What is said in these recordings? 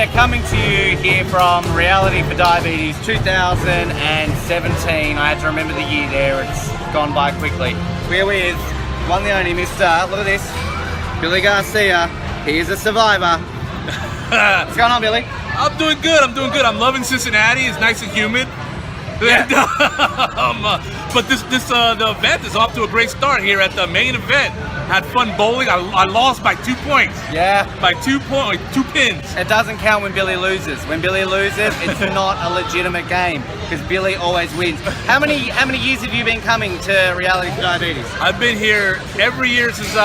we're coming to you here from Reality4Diabetes 2017. I had to remember the year there, it's gone by quickly. We're with one and only Mr. Look at this, Billy Garcia. He is a survivor. What's going on, Billy? I'm doing good. I'm loving Cincinnati. It's nice and humid. Yeah. But the event is off to a great start here at the main event. Had fun bowling. I lost by 2 points. Yeah. By 2 points, 2 pins. It doesn't count when Billy loses. When Billy loses, it's not a legitimate game because Billy always wins. How many years have you been coming to Reality4Diabetes? I've been here every year since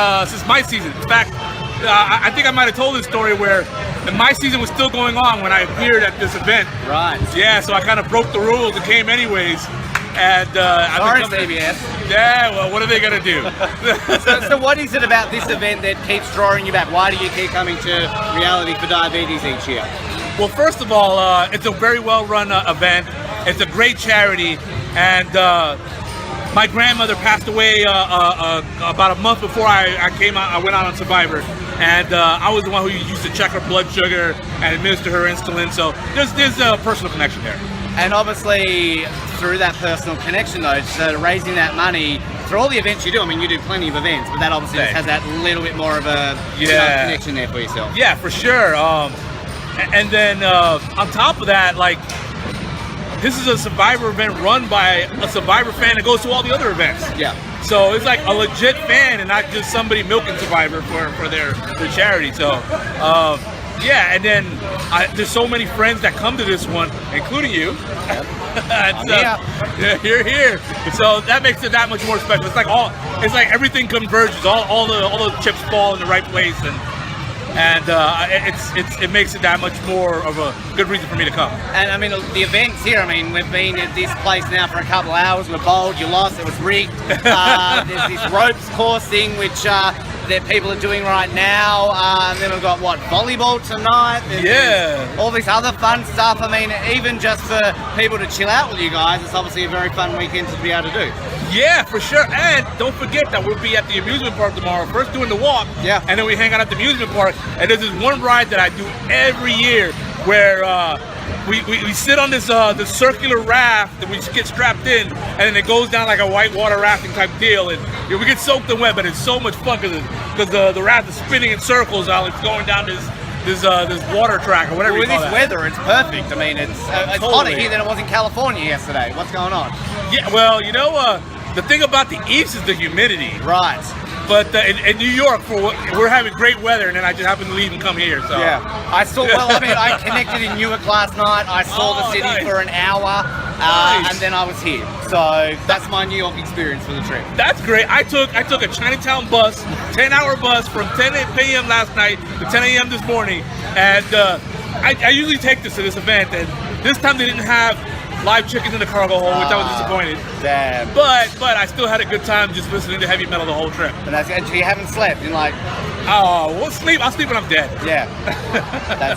my season. In fact, I think I might have told this story where my season was still going on when I appeared at this event. Right. Yeah, so I kind of broke the rules and came anyways. And sorry, CBS. Yeah, well, what are they gonna do? So what is it about this event that keeps drawing you back? Why do you keep coming to Reality4Diabetes each year? Well, first of all, it's a very well-run event. It's a great charity, and my grandmother passed away about a month before I came out. I went out on Survivor, and I was the one who used to check her blood sugar and administer her insulin. So there's a personal connection there. And obviously, through that personal connection, though, so raising that money through all the events you do. I mean, you do plenty of events, but that obviously just has that little bit more of a connection there for yourself. Yeah, for sure. And then on top of that, like, this is a Survivor event run by a Survivor fan that goes to all the other events. Yeah. So it's like a legit fan and not just somebody milking Survivor for their charity. So, yeah, and then there's so many friends that come to this one, including you. You're here. So that makes it that much more special. It's like everything converges. All the chips fall in the right place, and it makes it that much more of a good reason for me to come. And I mean, the events here, I mean, we've been at this place now for a couple of hours. We're bowled, you lost, it was rigged. There's this ropes course thing, which that people are doing right now. And then we've got, volleyball tonight? Yeah. All this other fun stuff. I mean, even just for people to chill out with you guys, it's obviously a very fun weekend to be able to do. Yeah, for sure. And don't forget that we'll be at the amusement park tomorrow. First doing the walk, and then we hang out at the amusement park. And there's this one ride that I do every year where we sit on this circular raft and we just get strapped in, and then it goes down like a whitewater rafting type deal. And we get soaked in wet, but it's so much fun because the raft is spinning in circles while it's going down this water track or whatever. Well, with you this call weather, it's perfect. I mean, it's hotter here than it was in California yesterday. What's going on? Yeah, well, the thing about the East is the humidity. Right. But in New York, we're having great weather, and then I just happened to leave and come here. So yeah, I connected in Newark last night. I saw the city for an hour, and then I was here. So that's my New York experience for the trip. That's great. I took a Chinatown bus, 10-hour bus from 10 p.m. last night to 10 a.m. this morning, and I usually take this to this event, and this time they didn't have live chickens in the cargo hold, which I was disappointed. Damn. But I still had a good time just listening to heavy metal the whole trip. And you haven't slept in like... Oh, we'll sleep. I'll sleep when I'm dead. Yeah.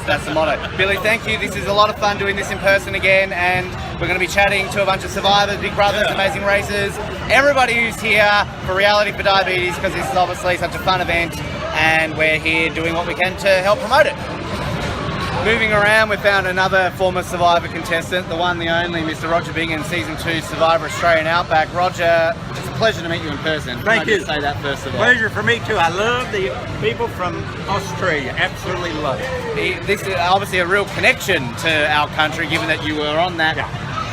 that's the motto. Billy, thank you. This is a lot of fun doing this in person again, and we're going to be chatting to a bunch of survivors, Big Brothers, Amazing Racers, everybody who's here for Reality4Diabetes, because this is obviously such a fun event, and we're here doing what we can to help promote it. Moving around, we found another former Survivor contestant, the one, the only, Mr. Roger Bingham, Season 2 Survivor Australian Outback. Roger, it's a pleasure to meet you in person. Thank you. Say that first of all. Pleasure for me too. I love the people from Australia. Absolutely love it. This is obviously a real connection to our country, given that you were on that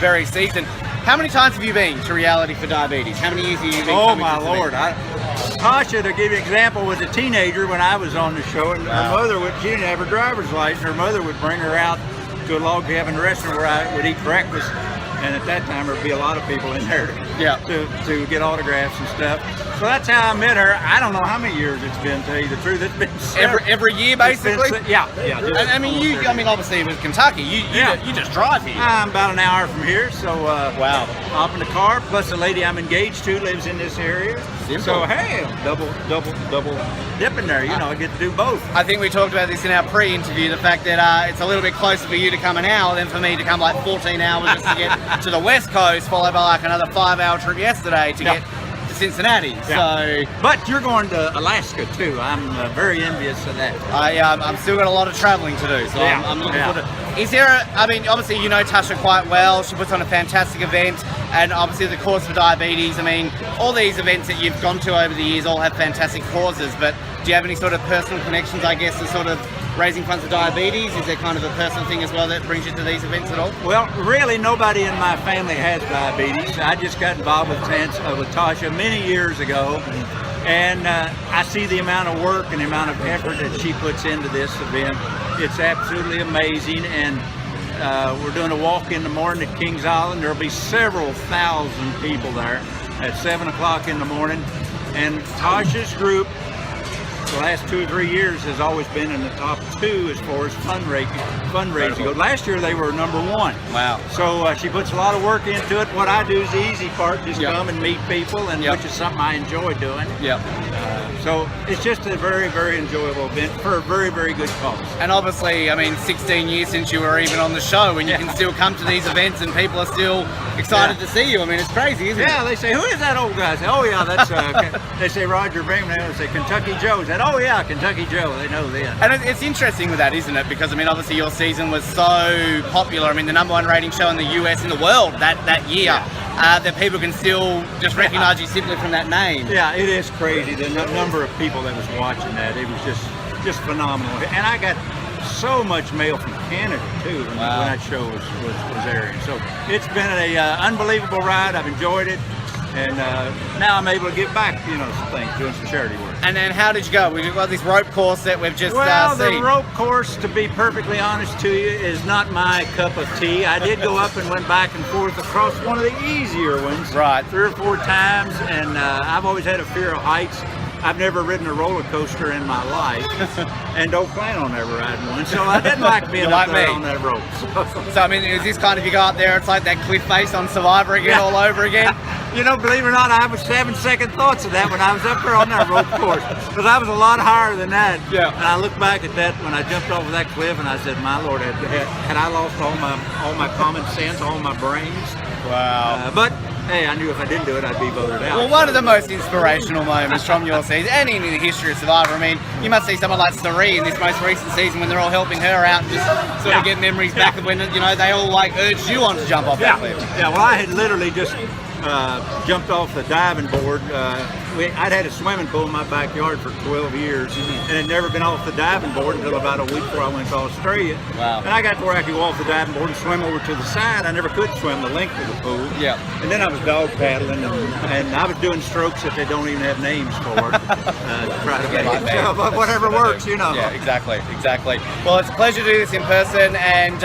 very season. How many times have you been to Reality4Diabetes? How many years have you been? Oh my Lord! Tasha, to give you an example, was a teenager when I was on the show, and her mother she didn't have her driver's license. Her mother would bring her out to a log cabin restaurant where I would eat breakfast, and at that time there'd be a lot of people in there to get autographs and stuff. So that's how I met her. I don't know how many years it's been, to tell you the truth. It's been every year, basically. Yeah. I mean, obviously with Kentucky, you just drive here. I'm about an hour from here, so wow. Hop in the car. Plus, the lady I'm engaged to lives in this area. Simple. So hey, double dipping there. I get to do both. I think we talked about this in our pre-interview. The fact that it's a little bit closer for you to come an hour than for me to come like 14 hours just to get to the West Coast, followed by like another 5-hour trip yesterday to get Cincinnati. So, but you're going to Alaska too. I'm very envious of that. I'm still got a lot of traveling to do, so I'm looking forward to. Is there? I mean, obviously you know Tasha quite well. She puts on a fantastic event, and obviously the cause for diabetes. I mean, all these events that you've gone to over the years all have fantastic causes. But do you have any sort of personal connections, I guess, to sort of raising funds for diabetes? Is there kind of a personal thing as well that brings you to these events at all? Well, really, nobody in my family has diabetes. I just got involved with Tasha many years ago, and I see the amount of work and the amount of effort that she puts into this event. It's absolutely amazing, and we're doing a walk in the morning at Kings Island. There'll be several thousand people there at 7 o'clock in the morning, and Tasha's group the last 2 or 3 years has always been in the top 2 as far as fundraising goes. Last year they were number 1. Wow. So she puts a lot of work into it. What I do is the easy part, just come and meet people, and which is something I enjoy doing. So it's just a very, very enjoyable event for a very, very good cause. And obviously, I mean, 16 years since you were even on the show, and you can still come to these events and people are still excited to see you. I mean, it's crazy, isn't it? Yeah, they say, who is that old guy? I say, oh yeah, that's, they say Roger Bingham. They say Kentucky Joe. They say, oh yeah, Kentucky Joe. They know then. And it's interesting with that, isn't it? Because, I mean, obviously your season was so popular. I mean, the #1 rating show in the US, in the world that year. That people can still just recognize you simply from that name. Yeah, it is crazy, the number of people that was watching that. It was just phenomenal. And I got so much mail from Canada too when that show was airing. So it's been an unbelievable ride. I've enjoyed it. And now I'm able to give back, some things, doing some charity work. And then how did you go? We've got this rope course that we've just the seen. rope course, to be perfectly honest to you, is not my cup of tea. I did go up and went back and forth across one of the easier ones, 3 or 4 times, and I've always had a fear of heights. I've never ridden a roller coaster in my life, and don't plan on ever riding one, so I didn't like being up there on that rope. So, I mean, is this kind of, you go up there, it's like that cliff face on Survivor again, all over again? Believe it or not, I was having second thoughts of that when I was up there on that rope course, because I was a lot higher than that. And I looked back at that when I jumped off of that cliff, and I said, my Lord, had I lost all my common sense, all my brains? Wow. But hey, I knew if I didn't do it, I'd be voted out. Well, one of the most inspirational moments from your season, and in the history of Survivor, I mean, you must see someone like Sari in this most recent season when they're all helping her out and just sort of get memories back of when, they all urged you on to jump off that cliff. Yeah, well, I had literally just jumped off the diving board. I'd had a swimming pool in my backyard for 12 years and had never been off the diving board until about a week before I went to Australia. Wow. And I got to where I could go off the diving board and swim over to the side. I never could swim the length of the pool. And then I was dog paddling and I was doing strokes that they don't even have names for to try to get it. But whatever works, Yeah, exactly. Well, it's a pleasure to do this in person, and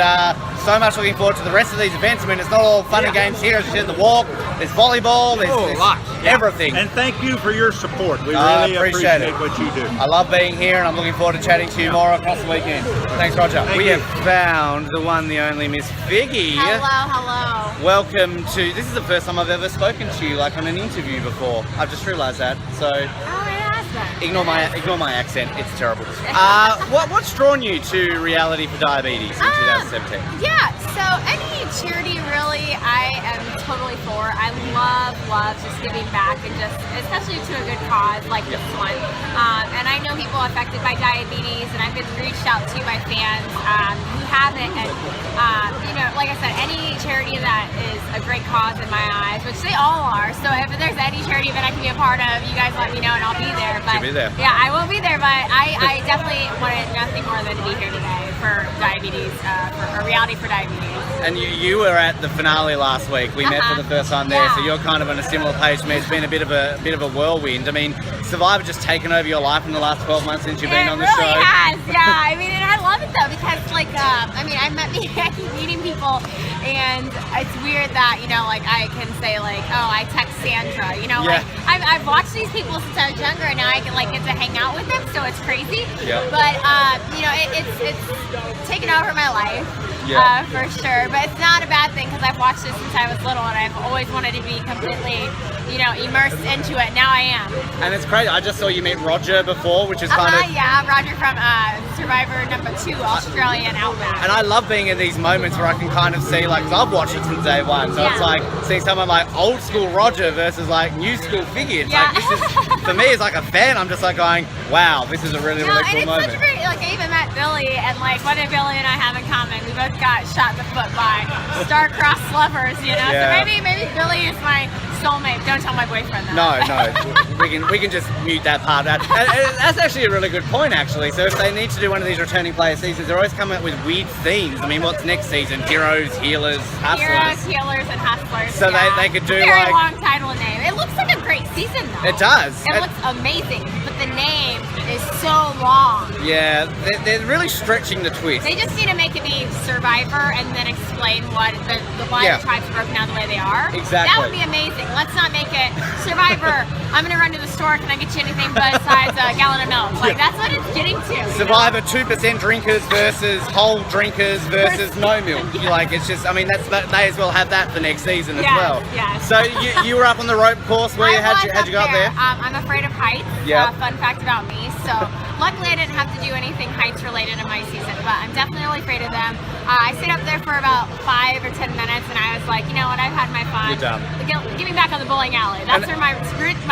so much looking forward to the rest of these events. I mean, it's not all fun and games here. It's just the walk, there's volleyball, there's everything. And thank you for your support. We really appreciate what you do. I love being here, and I'm looking forward to chatting to you more across the weekend. Thanks, Roger. We have found the one, the only Miss Figgy. Hello. Welcome to. This is the first time I've ever spoken to you on an interview before. I've just realised that. So. Ignore my accent. It's terrible. What's drawn you to Reality4Diabetes in 2017? Yeah. So any charity really, I am totally for. I love just giving back and just, especially to a good cause like this one. And I know people affected by diabetes, and I've been reached out to by fans who have it. And like I said, any charity that is a great cause in my eyes, which they all are. So if there's any charity event I can be a part of, you guys let me know and I'll be there. But you'll be there. Yeah, I will be there. But I definitely wanted nothing more than to be here today for diabetes, for Reality4Diabetes. And you were at the finale last week. We met for the first time there, so you're kind of on a similar page to me. It's been a bit of a whirlwind. I mean, Survivor just taken over your life in the last 12 months since you've been on the show. It really has, yeah. I mean, and I love it though because, I keep meeting people, and it's weird that I can say I text Sandra. I've watched these people since I was younger, and now I can get to hang out with them. So it's crazy. Yeah. But it's taken over my life. for sure. But it's not a bad thing because I've watched it since I was little and I've always wanted to be completely, immersed into it. Now I am. And it's crazy. I just saw you meet Roger before, which is kind of... Yeah, Roger from Survivor #2, Australian Outback. And I love being in these moments where I can kind of see, like, 'cause I've watched it since day one, so it's like seeing someone like old school Roger versus like new school Figgy. It's like, this is, for me, as like a fan, I'm just like going, wow, this is a really, really cool moment. Such a great, like, I even met Billy, and like, what did Billy and I have in common? We both got shot in the foot by star-crossed lovers, So maybe Billy is my soulmate. Don't tell my boyfriend that. No, we can just mute that part out. And that's actually a really good point, actually. So if they need to do one of these returning player seasons, they're always coming up with weird themes. I mean, what's next season? Heroes, healers, hustlers. Heroes, healers, and hustlers. So they could do very long title name. It looks like a great season, though. It does. It looks amazing, but the name is so long. Yeah, they're really stretching the twist. They just need to make it be Survivor and then explain why the tribes are broken down the way they are. Exactly. That would be amazing. Let's not make it Survivor. I'm going to run to the store. Can I get you anything besides a gallon of milk? Like, that's what it's getting to. Survivor 2% drinkers versus whole drinkers versus no milk. Like, it's just, I mean, they as well have that for next season as well. Yeah. So you were up on the rope course. How'd you go up there? I'm afraid of heights. Yeah. Fun fact about me. So luckily I didn't have to do anything heights related in my season, but I'm definitely afraid of them. I stayed up there for about 5 or 10 minutes, and I was like, you know what, I've had my fun. You're done. Get me back on the bowling alley. That's where my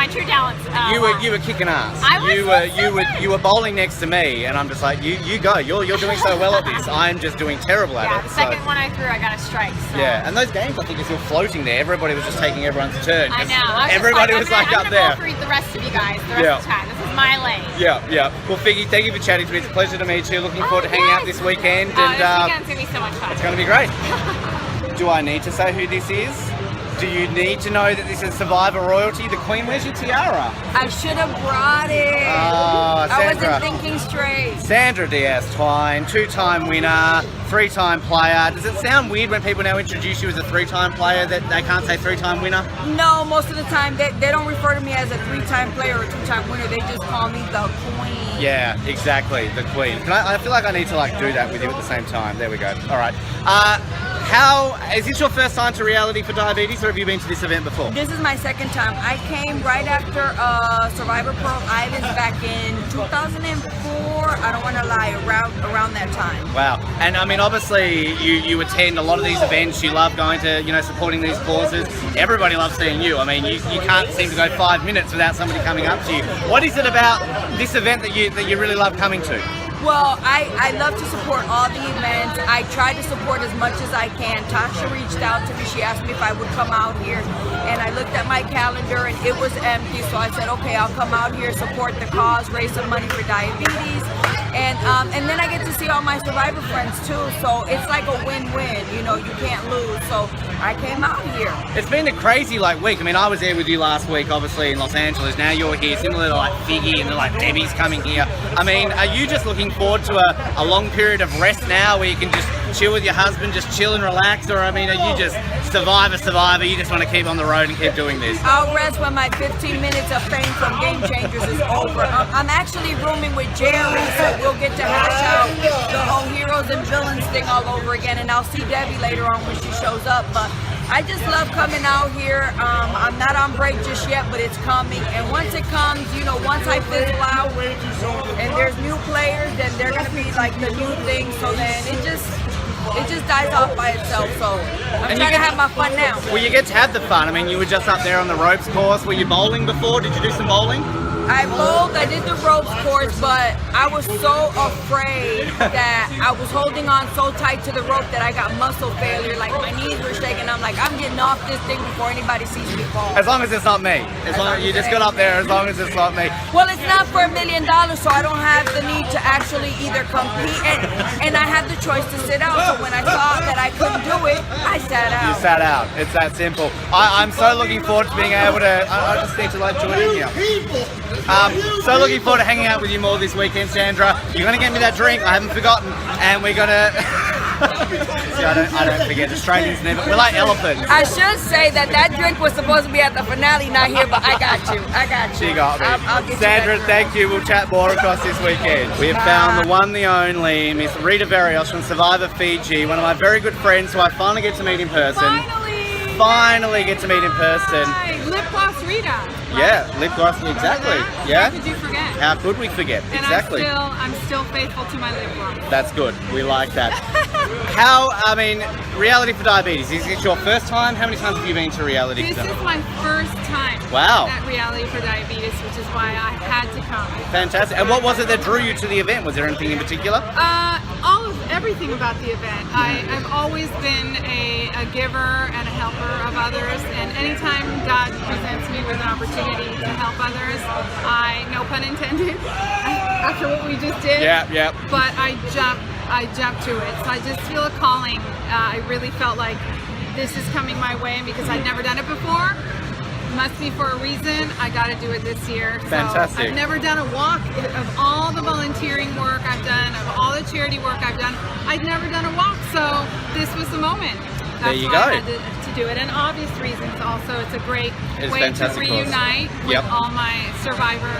true talents. You were kicking ass. I was you were bowling next to me, and I'm just like, you go. You're doing so well at this. I'm just doing terrible at it. Yeah, the second one I threw, I got a strike. So. Yeah, and those games, I think, are still floating there. Everybody was just taking everyone's turn. I know. Everybody was like up there. I'm gonna bowl for the rest of you guys the rest of the time. This is my lane. Yeah. Well, Figgy, thank you for chatting to me. It's a pleasure to meet you. Looking forward to hanging out this weekend. This weekend's gonna be so much fun. It's gonna be great. Do I need to say who this is? Do you need to know that this is Survivor royalty? The Queen, where's your tiara? I should have brought it. I wasn't thinking straight. Sandra Diaz-Twine, 2-time winner, 3-time player. Does it sound weird when people now introduce you as a 3-time player that they can't say 3-time winner? No, most of the time they don't refer to me as a 3-time player or a 2-time winner. They just call me the Queen. Yeah, exactly, the Queen. I feel like I need to do that with you at the same time. There we go. All right. Is this your first time to Reality4Diabetes, or have you been to this event before? This is my second time. I came right after Survivor Pro Ivans back in 2004. I don't want to lie, around that time. Wow. And I mean, obviously, you attend a lot of these events. You love going to, supporting these causes. Everybody loves seeing you. I mean, you can't seem to go 5 minutes without somebody coming up to you. What is it about this event that you really love coming to? Well, I love to support all the events. I try to support as much as I can. Tasha reached out to me. She asked me if I would come out here. And I looked at my calendar and it was empty. So I said, okay, I'll come out here, support the cause, raise some money for diabetes. And then I get to see all my Survivor friends too. So it's like a win-win. You can't lose. So I came out here. It's been a crazy week. I mean, I was there with you last week, obviously in Los Angeles. Now you're here, similar to Figgy and Debbie's coming here. I mean, are you just looking forward to a long period of rest now where you can just chill with your husband, just chill and relax? Or I mean, are you just survivor, you just want to keep on the road and keep doing this? I'll rest when my 15 minutes of fame from Game Changers is over. I'm actually rooming with Jerry, so we'll get to hash out the whole heroes and villains thing all over again, and I'll see Debbie later on when she shows up. But I just love coming out here. I'm not on break just yet, but it's coming. And once it comes, once I fizzle out and there's new players, then they're gonna be like the new thing. So then it just dies off by itself. So I'm trying to have my fun now. Well, you get to have the fun. I mean, you were just up there on the ropes course. Were you bowling before? Did you do some bowling? I bowled, I did the ropes course, but I was so afraid that I was holding on so tight to the rope that I got muscle failure. Like my knees were shaking. I'm like, I'm getting off this thing before anybody sees me fall. As long as it's not me. As long as you just got up there, as long as it's not me. Well, it's not for $1 million, so I don't have the need to actually either compete and I have the choice to sit out. So when I saw that I couldn't do it, I sat out. You sat out. It's that simple. I'm so looking forward to being able to. I just need to join in here. So looking forward to hanging out with you more this weekend, Sandra. You're going to get me that drink, I haven't forgotten, and we're going to See, I don't forget. Australians never. We're like elephants. I should say that drink was supposed to be at the finale, not here, but I got you. She got me. I'll get Sandra, you that thank you. We'll chat more across this weekend. We have found the one, the only, Miss Rita Verios from Survivor Fiji, one of my very good friends who I finally get to meet in person. Finally get to meet in person. Lip gloss Rita. Yeah, lip gloss, exactly. Yeah. How could you forget? How could we forget? And Exactly. I'm still faithful to my lip gloss. That's good. We like that. Reality for Diabetes. Is it your first time? How many times have you been to Reality This for Diabetes? is my first time Wow. at Reality for Diabetes, which is why I had to come. Fantastic. And what was it that drew you to the event? Was there anything in particular? Everything about the event. I've always been a giver and a helper of others, and anytime God presents me with an opportunity to help others, no pun intended, after what we just did. Yeah. But I jump to it. So I just feel a calling. I really felt like this is coming my way, and because I'd never done it before, must be for a reason. I got to do it this year. Fantastic. So I've never done a walk. Of all the volunteering work I've done, of all the charity work I've done, I'd never done a walk. So this was the moment. There you That's why go. I had to do it. And obvious reasons also. It's a great It's way to fantastic cause. reunite with Yep. all my Survivor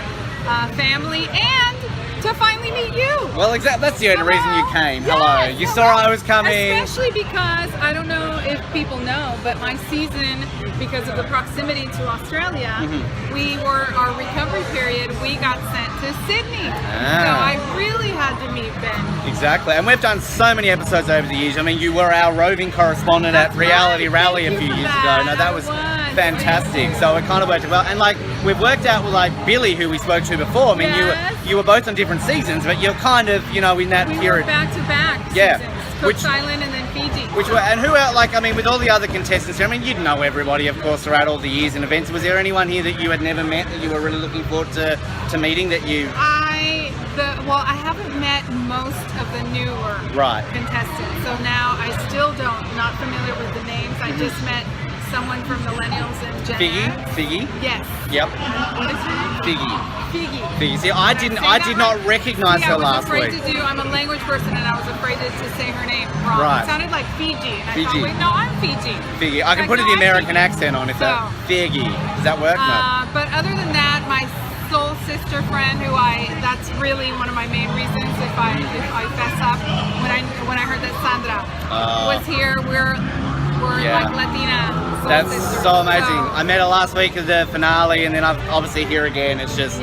family and to finally meet you. Well, exactly. That's the only reason you came. Hello. Yes, You saw I was coming. Especially because, I don't know if people know, but my season, because of the proximity to Australia, our recovery period, we got sent to Sydney. So I really had to meet Ben. Exactly. And we've done so many episodes over the years. I mean, you were our roving correspondent at Reality Rally a few years ago. No, that was fantastic. So it kind of worked well. And like, we've worked out with like Billy, who we spoke to before. I mean, you were both on different seasons, but you're kind of, in that We period. were back-to-back seasons. Cook's Island and then Fiji. And who else, with all the other contestants, I mean, you'd know everybody, of course, throughout all the years and events. Was there anyone here that you had never met that you were really looking forward to meeting that you... I haven't met most of the newer contestants, so now I still not familiar with the names. I just met someone from Millennials and Gen X. Figgy? Yes. Yep. What is her name? Figgy. See, I did not recognize her last week. I'm a language person and I was afraid to say her name wrong. Right. It sounded like Fiji. And Fiji. I thought, wait, no, I'm Fiji. Figgy. I can put the American accent on if that. Figgy. Does that work? No. But other than that, my soul sister friend, that's really one of my main reasons if I fess up, when I heard that Sandra was here, we're like Latina. That's so amazing. I met her last week at the finale, and then I'm obviously here again. It's just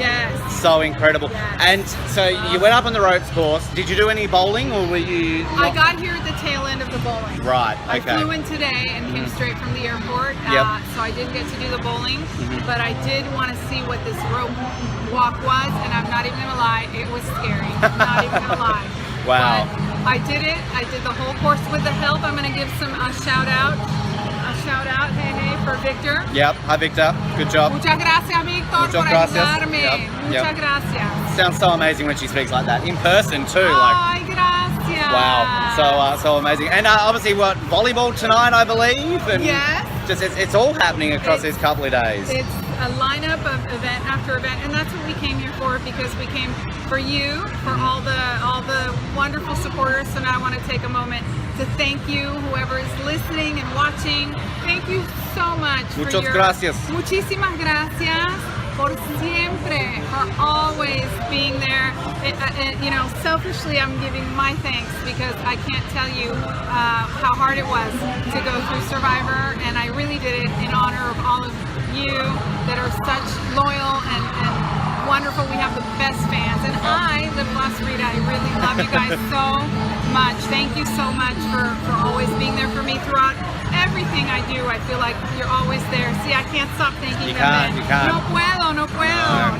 so incredible. And so you went up on the ropes course. Did you do any bowling, or were you? I got here at the tail end of the bowling. Right. I flew in today and came straight from the airport. So I didn't get to do the bowling, but I did want to see what this rope walk was, and I'm not even gonna lie, it was scary. I'm not even gonna lie. Wow. But I did it. I did the whole course with the help. I'm gonna give a shout out, hey, for Victor. Yep. Hi, Victor. Good job. Muchas gracias, Victor, por ayudarme. Muchas gracias. Sounds so amazing when she speaks like that in person too. Ay, gracias. Wow. So amazing. And obviously, volleyball tonight, I believe. And yes. Just it's all happening across these couple of days. It's a lineup of event after event, and that's what we came here for, because we came for you, for all the wonderful supporters. So now I want to take a moment to thank you, whoever is listening and watching. Thank you so much. Muchas gracias. Muchísimas gracias por siempre, for always being there. Selfishly, I'm giving my thanks because I can't tell you how hard it was to go through Survivor, and I really did it in honor of all of you that are such loyal and wonderful. We have the best fans, and I, Lip Gloss Rita, I really love you guys so much. Thank you so much for always being there for me throughout everything I do. I feel like you're always there. See, I can't stop thanking them. You can't. No puedo.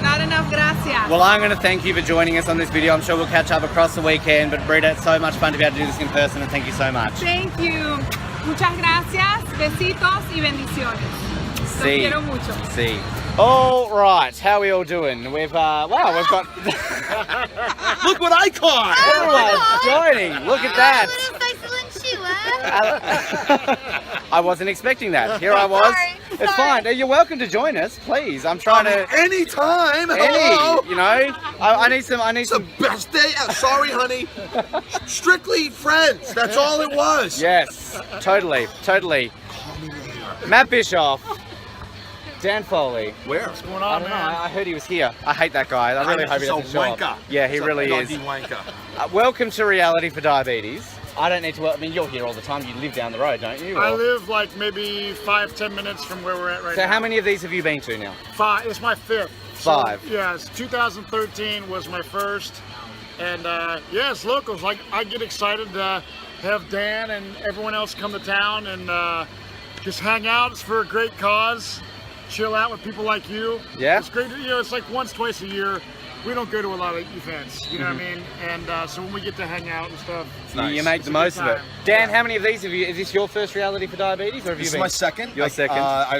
Not enough gracias. Well, I'm going to thank you for joining us on this video. I'm sure we'll catch up across the weekend. But Brita, it's so much fun to be able to do this in person, and thank you so much. Thank you. Muchas gracias. Besitos y bendiciones. Los quiero mucho. See. All right, how are we all doing? We've got. Look what I caught! Everyone's joining. Look at that. I wasn't expecting that. Here I was. It's fine. You're welcome to join us, please. I'm trying to. Anytime. Hello. You know, I need some. It's the best day. Sorry, honey. Strictly friends. That's all it was. Yes, totally. Matt Bischoff. Dan Foley. Where? What's going on, man? I heard he was here. I hate that guy. I really hope he doesn't show up. Yeah, he really is. Welcome to Reality for Diabetes. I don't need to. I mean, you're here all the time. You live down the road, don't you? I live like maybe 5-10 minutes from where we're at right now. So how many of these have you been to now? 5. It's my 5th. 5. So, yes, 2013 was my first, and yeah, it's locals. Like I get excited to have Dan and everyone else come to town and just hang out. It's for a great cause. Chill out with people like you. Yeah. It's great. You know, it's like once, twice a year. We don't go to a lot of events, you know what I mean? And so when we get to hang out and stuff, it's nice. You make the most of it. Dan, how many of these have you? Is this your first Reality for Diabetes, or have you been? This is my second. Your second.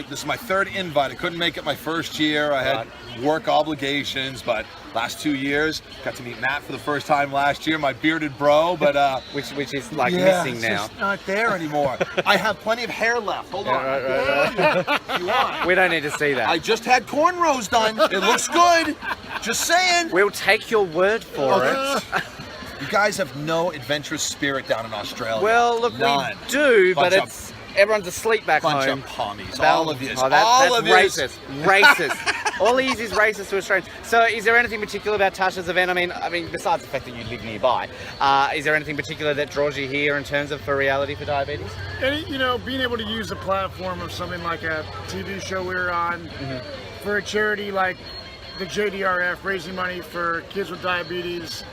This is my 3rd invite. I couldn't make it my first year. I had work obligations, but last 2 years, got to meet Matt for the first time last year, my bearded bro, but which is like missing now. It's not there anymore. I have plenty of hair left. Hold on. Right. You want? We don't need to see that. I just had cornrows done. It looks good. Just saying. We'll take your word for it. You guys have no adventurous spirit down in Australia. Well, look, none. we do, but it's everyone's asleep back bunch home. Of pommies. All of you. That's racist. Racist. All he is racist to Australians. So, is there anything particular about Tasha's event? I mean, besides the fact that you live nearby, is there anything particular that draws you here in terms of for Reality for Diabetes? and you know, being able to use the platform of something like a TV show we were on for a charity like the JDRF, raising money for kids with diabetes.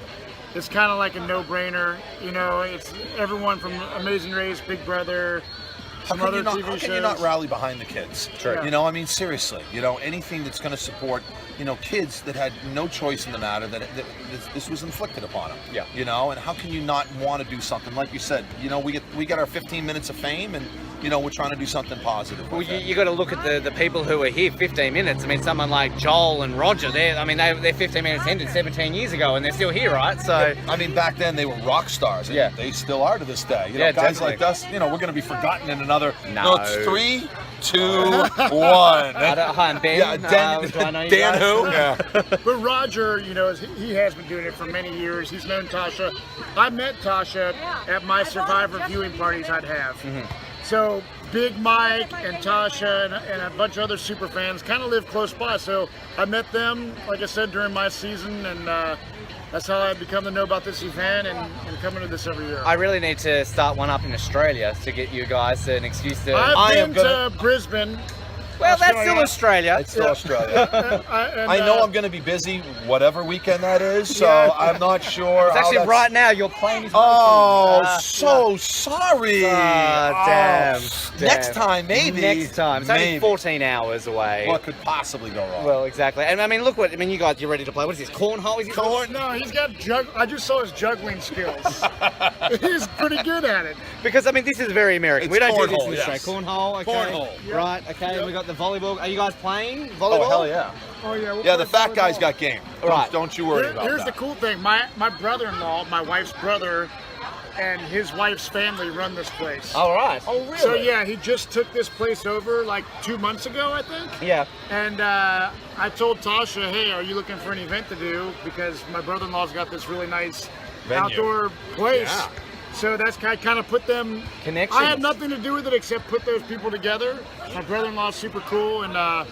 It's kind of like a no-brainer. You know, it's everyone from Amazing Race, Big Brother, some other TV shows. How can you not rally behind the kids? True. You know, I mean, seriously. You know, anything that's going to support, you know, kids that had no choice in the matter, that this was inflicted upon them. Yeah. You know, and how can you not want to do something? Like you said, you know, we get our 15 minutes of fame, and you know, we're trying to do something positive. Well, you got to look at the people who are here 15 minutes. I mean, someone like Joel and Roger, they're 15 minutes ended 17 years ago, and they're still here, right? So, I mean, back then they were rock stars. And they still are to this day. You know, guys definitely. like us, you know, we're going to be forgotten in another. No. It's 3, 2, 1. Hi, I'm Ben. Yeah, Dan who? Yeah. But Roger, you know, he has been doing it for many years. He's known Tasha. I met Tasha at my Survivor viewing parties I'd have. So Big Mike and Tasha and a bunch of other super fans kind of live close by. So I met them, like I said, during my season, and that's how I become to know about this event and coming to this every year. I really need to start one up in Australia to get you guys an excuse to. I've been to Brisbane. Well, Australia. that's still Australia. It's still Australia. I know I'm going to be busy whatever weekend that is, so I'm not sure. It's actually right now. Your plane is. So sorry. Damn. Next time, maybe. Next time. It's only 14 hours away. What could possibly go wrong? Well, exactly. And I mean, look what. I mean, you guys, you're ready to play. What is this? Cornhole? Is it No, he's got I just saw his juggling skills. He's pretty good at it. Because I mean, this is very American. It's We don't do this cornhole, in Australia. Cornhole. Okay. Cornhole. Right. Okay. We got the volleyball. Are you guys playing volleyball? Oh, hell yeah. Oh yeah. We'll Yeah, the play fat guy's volleyball. got game. Right. Don't you worry about Here's that. the cool thing. My brother-in-law, my wife's brother, and his wife's family run this place. All right. Oh, really? So yeah, he just took this place over like 2 months ago, I think. Yeah. And I told Tasha, hey, are you looking for an event to do? Because my brother-in-law's got this really nice Venue. outdoor place. Yeah. So that's kind of put them. Connections. I have nothing to do with it except put those people together. My brother-in-law's super cool, and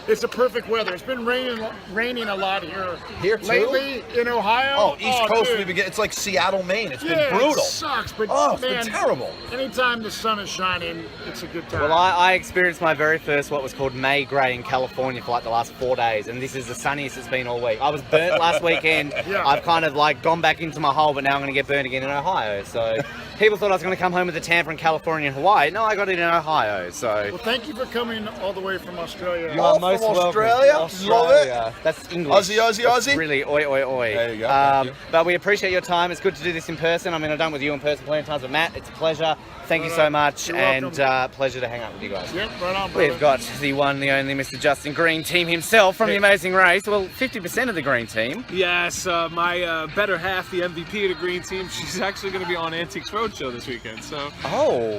it's a perfect weather. It's been raining a lot here. Here, too? Lately in Ohio. Oh, East Coast, dude. we've been getting, it's like Seattle, Maine. It's Yeah, been brutal. It sucks, but Oh, it's man, been terrible. Anytime the sun is shining, it's a good time. Well, I experienced my very first what was called May Gray in California for like the last 4 days, and this is the sunniest it's been all week. I was burnt last weekend. Yeah. I've kind of like gone back into my hole, but now I'm going to get burnt again in Ohio. So people thought I was going to come home with a tan from California and Hawaii. No, I got it in Ohio. So Well, thank you for coming all the way from Australia. you are most from Australia. Love it. That's English. Aussie. That's really oi. There you go. Thank you. But we appreciate your time. It's good to do this in person. I mean, I've done it with you in person plenty of times, but Matt, it's a pleasure. Thank you so much, and pleasure to hang out with you guys. Yep, right on, brother. We've got the one, the only Mr. Justin Green team himself from The Amazing Race. Well, 50% of the Green team. Yes, my better half, the MVP of the Green team, she's actually going to be on Antiques Roadshow this weekend. So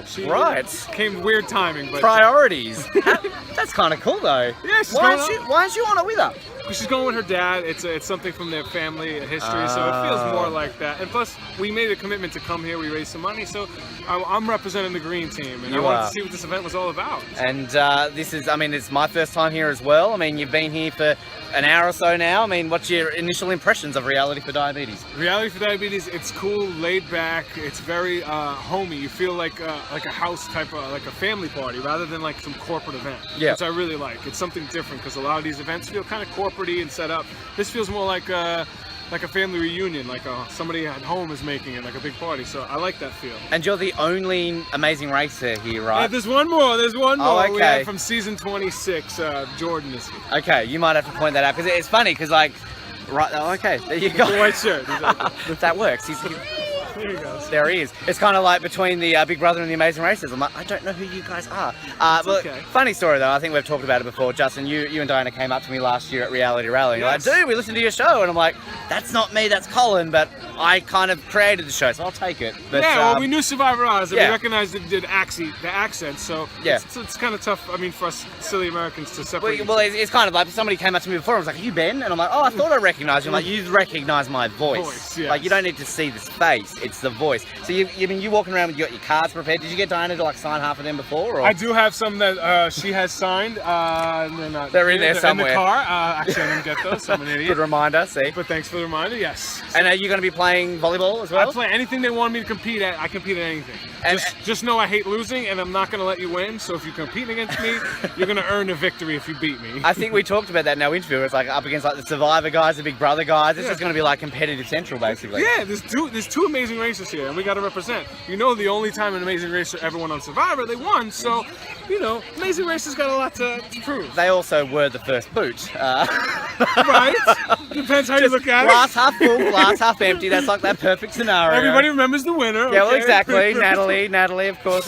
she came weird timing, but priorities. That's kind of cool though. Yeah, why aren't you on it with her? She's going with her dad. It's something from their family history, so it feels more like that. And plus, we made a commitment to come here. We raised some money, so I'm representing the Green team, and I wanted to see what this event was all about. And it's my first time here as well. I mean, you've been here for an hour or so now. I mean, what's your initial impressions of Reality for Diabetes? Reality for Diabetes, it's cool, laid back. It's very homey. You feel like a house type of, like a family party, rather than like some corporate event, which I really like. It's something different because a lot of these events feel kind of corporate-y and set up. This feels more like a family reunion, like somebody at home is making it, like a big party. So I like that feel. And you're the only Amazing Racer here, right? Yeah, there's one more. Oh, okay. We have from season 26, Jordan is here. Okay, you might have to point that out because it's funny because there you go. The white shirt. That works. There he goes. There he is. It's kind of like between the Big Brother and the Amazing Racers. I'm like, I don't know who you guys are. Okay. Funny story though. I think we've talked about it before. Justin, you and Diana came up to me last year at Reality Rally. You're like, dude, we listened to your show, and I'm like, that's not me, that's Colin. But I kind of created the show, so I'll take it. But, we knew Survivor Oz, and we recognized the accent. So it's kind of tough. I mean, for us silly Americans to separate. Well, it's kind of like somebody came up to me before. I was like, "Are you Ben?" And I'm like, "Oh, I thought I recognised you." I'm like, "You recognise my voice. Yes. Like, you don't need to see this face; it's the voice." So you walking around with your cards prepared. Did you get Diana to like sign half of them before? Or? I do have some that she has signed. They're in there somewhere. In the car. Actually, I didn't get those. So I'm an idiot. Good reminder. See. But thanks for the reminder. Yes. And are you going to be playing volleyball as well? I play anything they want me to compete at. I compete at anything. And just know I hate losing, and I'm not going to let you win. So if you compete against me, you're going to earn a victory if you beat me. I think we talked about that in our interview. It's like up against like the Survivor guys, the Big Brother guys. It's just going to be like competitive central, basically. Yeah, there's two amazing racers here, and we got to represent. You know, the only time an Amazing Racer ever won on Survivor, they won. So, you know, Amazing Racer's got a lot to prove. They also were the first boot. Right? Depends how you look at it. Glass half full, glass half empty. That's like that perfect scenario. Everybody remembers the winner. Yeah, well, exactly. Natalie, of course.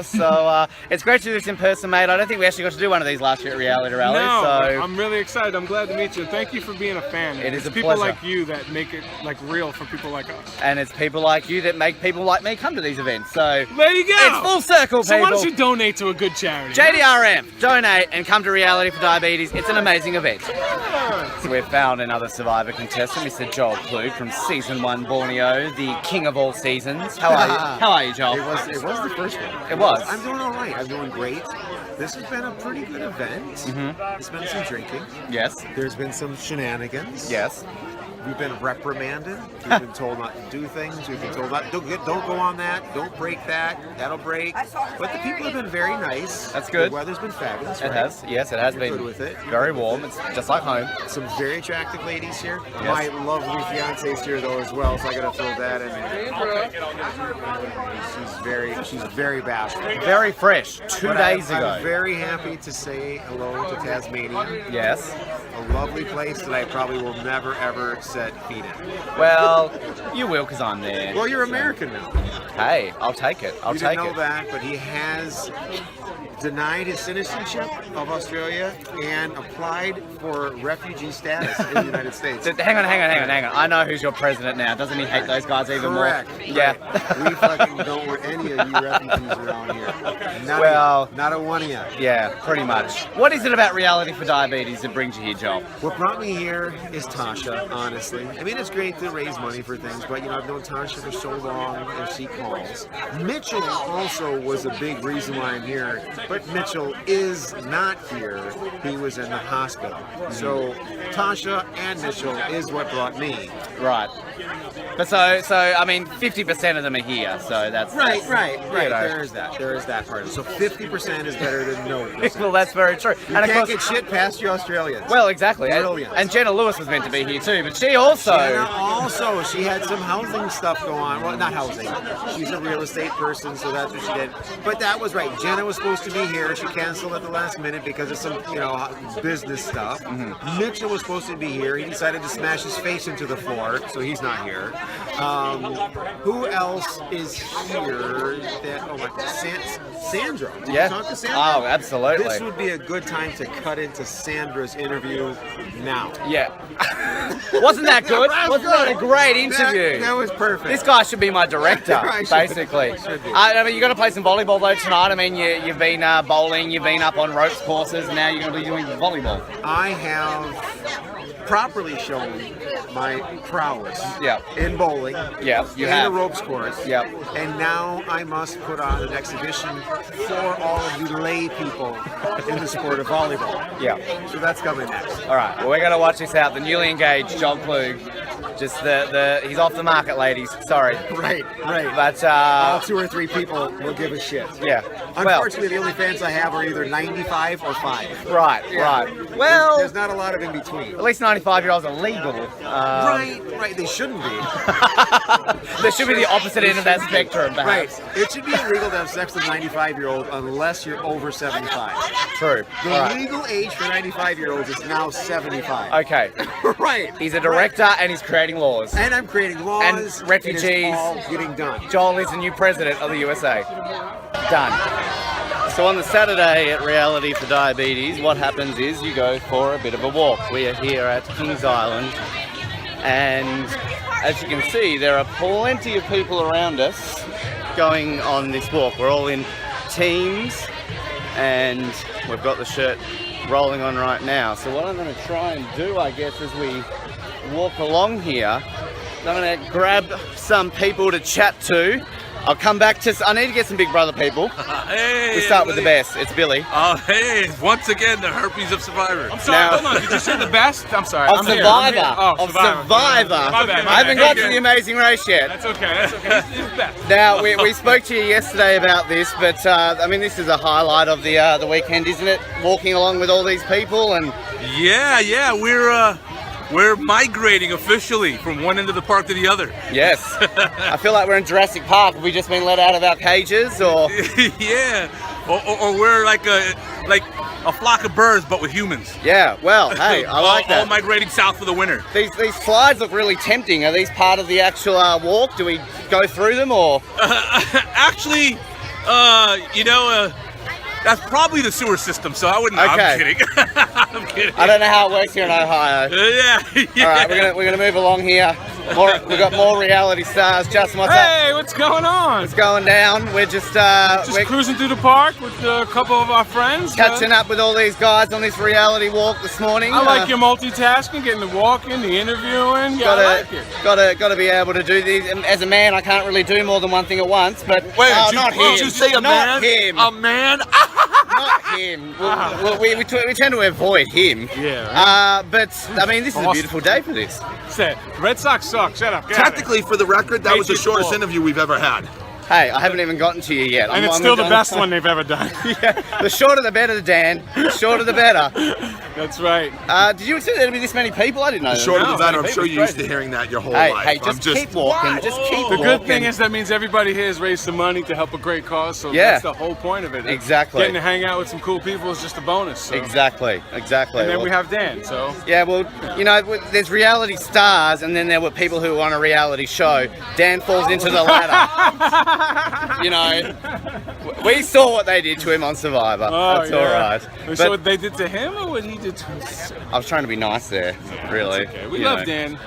So it's great to do this in person, mate. I don't think we actually got to do one of these last year at Reality Rally. No, so I'm really excited. I'm glad to meet you. Thank you for being a fan. It's a people pleasure. like you that make it like real for people like us. And it's people like you that make people like me come to these events. So there you go. It's full circle, people. So why don't you donate to a good charity? JDRM, donate and come to Reality for Diabetes. It's an amazing event. So we've found another Survivor contestant, Mr. Joel Klug from Season 1 Borneo, the king of all seasons. How are you? How are you, Joel? It was the first one. It was. I'm doing all right. I'm doing great. This has been a pretty good event. There's been some drinking. Yes. There's been some shenanigans. Yes. We've been reprimanded. We've been told not to do things. We've been told not don't go on that. Don't break that. That'll break. But the people have been very nice. That's good. The weather's been fabulous. It right? has. Yes, it has You're been. good with it. Very warm. It's just like home. Some very attractive ladies here. Yes. My lovely fiance's here though as well, so I gotta throw that in there. She's very bashful. Very fresh. 2 days ago. I'm very happy to say hello to Tasmania. Yes. A lovely place that I probably will never ever set feet in. Well, you will because I'm there. Well, you're American now. Hey, I'll take it. I'll You take didn't know it. that, but he has denied his citizenship of Australia and applied for refugee status in the United States. Hang on. I know who's your president now. Doesn't he hate those guys even Correct. more? Yeah. We fucking don't want any of you refugees around here. Not a one of you. Yeah, pretty much. What is it about Reality for Diabetes that brings you here, Joel? What brought me here is Tasha, honestly. I mean, it's great to raise money for things, but, you know, I've known Tasha for so long, and she calls. Mitchell also was a big reason why I'm here, but Mitchell is not here. He was in the hospital. So Tasha and Mitchell is what brought me. Right. But so I mean, 50% of them are here, so that's Right. You know. There is that part. So 50% is better than no percent. Well, that's very true. You and of can't course, get shit past you Australians. well, exactly. Brilliant. And Jenna Lewis was meant to be here too, but she also. She had some housing stuff go on. Well, not housing. She's a real estate person, so that's what she did. But that was right. Jenna was supposed to be be here. She canceled at the last minute because of some, business stuff. Mitchell was supposed to be here. He decided to smash his face into the floor, so he's not here. Who else is here? Sandra. Did you talk to Sandra? Oh, absolutely. This would be a good time to cut into Sandra's interview now. Yeah. Wasn't that good? Wasn't that a great interview? That was perfect. This guy should be my director, basically. Should be. I mean, you got to play some volleyball though tonight. I mean, you've been bowling, you've been up on ropes courses, now you're going to be doing volleyball. I have properly shown my prowess in bowling you in have. the ropes course. And now I must put on an exhibition for all of the lay people in the sport of volleyball. So that's coming next. All right, well, we're going to watch this out. The newly engaged John Klug. Just he's off the market, ladies. Sorry. Right. But all 2 or 3 people will give a shit. Yeah. Unfortunately, the only fans I have are either 95 or 5. Right. Well, there's not a lot of in between. At least 95-year-olds are legal. Right. They shouldn't be. There should be the opposite end of that spectrum, perhaps. Right. It should be illegal to have sex with a 95-year-old unless you're over 75. True. The legal age for 95-year-olds is now 75. Okay. Right. He's a director and he's creating laws. And I'm creating laws. And refugees. It is all getting done. Joel is the new president of the USA. Done. So on the Saturday at Reality for Diabetes, what happens is you go for a bit of a walk. We are here at Kings Island, and as you can see, there are plenty of people around us going on this walk. We're all in teams, and we've got the shirt rolling on right now. So what I'm going to try and do, I guess, as we walk along here, I'm going to grab some people to chat to. I'll come back to... I need to get some Big Brother people. Hey, we start with the best. It's Billy. Oh, hey. Once again, the herpes of Survivor. I'm sorry, hold on. Did you say the best? I'm sorry. Of Survivor. Oh, Survivor. My bad. I haven't got to the Amazing Race yet. That's okay. He's the best. Now, we spoke to you yesterday about this, but I mean, this is a highlight of the weekend, isn't it? Walking along with all these people and... Yeah. We're migrating officially from one end of the park to the other. Yes. I feel like we're in Jurassic Park. Have we just been let out of our cages, or? Yeah. Or we're like a flock of birds, but with humans. Yeah. Well, hey, I like that. All migrating south for the winter. These slides look really tempting. Are these part of the actual walk? Do we go through them, or? Actually, that's probably the sewer system, so I wouldn't. Okay. I'm kidding. I'm kidding. I don't know how it works here in Ohio. Yeah. All right, we're gonna move along here. We've got more reality stars. Justin, what's up? Hey, what's going on? What's going down? We're just cruising through the park with a couple of our friends. Catching up with all these guys on this reality walk this morning. I like your multitasking, getting the walking, the interviewing. Yeah, I like it. Got to be able to do these. As a man, I can't really do more than one thing at once. But not him. Did you say a man? Not him. A man? Not him. We tend to avoid him. Yeah. But I mean, this is a beautiful day for this. Say, Red Sox suck. Shut up. Technically, for the record, that was the shortest interview we've ever had. Hey, I haven't even gotten to you yet. And it's still the best one they've ever done. Yeah, the shorter the better, Dan. The shorter the better. That's right. Did you expect there to be this many people? I didn't know. The shorter the better. I'm sure you're used to hearing that your whole life. Hey, just keep walking. Just keep walking. The good thing is that means everybody here has raised some money to help a great cause. So that's the whole point of it. Exactly. Getting to hang out with some cool people is just a bonus. So. Exactly. And then we have Dan. So. Yeah, well, there's reality stars, and then there were people who were on a reality show. Dan falls into the ladder. We saw what they did to him on Survivor. That's all right. We saw what they did to him, or what he did to us. I was trying to be nice there, really. Okay. We love Dan.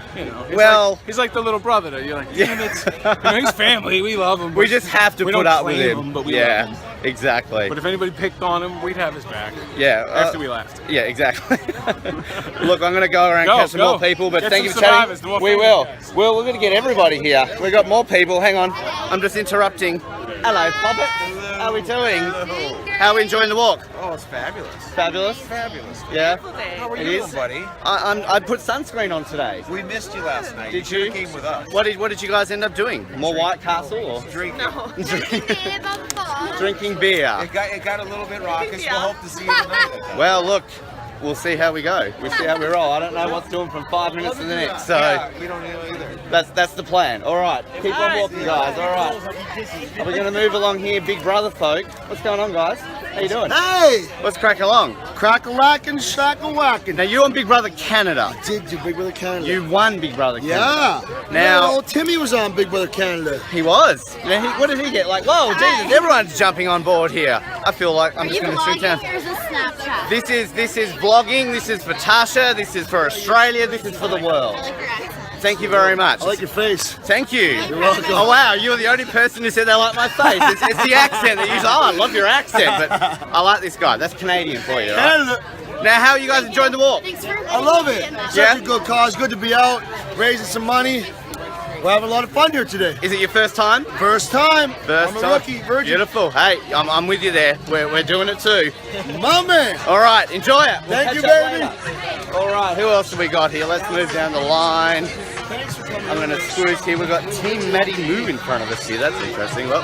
He's like the little brother that you're like, damn it. He's family. We love him. We just have to put up with him. But we love him. Exactly. But if anybody picked on him, we'd have his back. Yeah. After we left. Yeah, exactly. Look, I'm going to go around and catch some more people, but thank you for chatting. We will. Well, we're going to get everybody here. We've got more people. Hang on. I'm just interrupting. Hello, Poppet. How are we doing? Hello. How are we enjoying the walk? Oh, it's fabulous. Fabulous? Fabulous. Yeah. How are you, buddy? I put sunscreen on today. We missed you last night. Did you? Came with us. What did you guys end up doing? More White Castle or drinking? No. Drinking beer. It got a little bit raucous. We'll hope to see you tonight. Well, look. We'll see how we go. We'll see how we roll. I don't know what's doing from 5 minutes to the next, so we don't know either. That's the plan. All right, keep on walking, guys. All right, are we going to move along here, Big Brother folk? What's going on, guys? How you doing? Hey! Let's crack along. Crack-a-lackin', shack-a-whackin'. Now you on Big Brother Canada. I did do Big Brother Canada. You won Big Brother Yeah. Canada. Now, old Timmy was on Big Brother Canada. he was. Now, what did he get? Like, whoa, Jesus, everyone's jumping on board here. I feel like I'm just going to shoot down. Or is this Snapchat? This is vlogging. This is for Tasha. This is for Australia. This is for the world. Thank you very much. I like your face. Thank you. You're welcome. Oh wow, you're the only person who said they like my face. It's the accent that you say, oh, I love your accent, but I like this guy. That's Canadian for you, right? Canada. Now, how are you guys enjoying the walk? I love it. Such a good cause. Good to be out, raising some money. We're having a lot of fun here today. Is it your first time? First time. First I'm time. a rookie, virgin. Beautiful. Hey, I'm with you there. We're doing it too. My man. All right, enjoy it. We'll Thank you, catch up baby. later. All right, who else have we got here? Let's move down the line. I'm going to squeeze here. We've got Team Maddie Moo in front of us here. That's interesting. Well,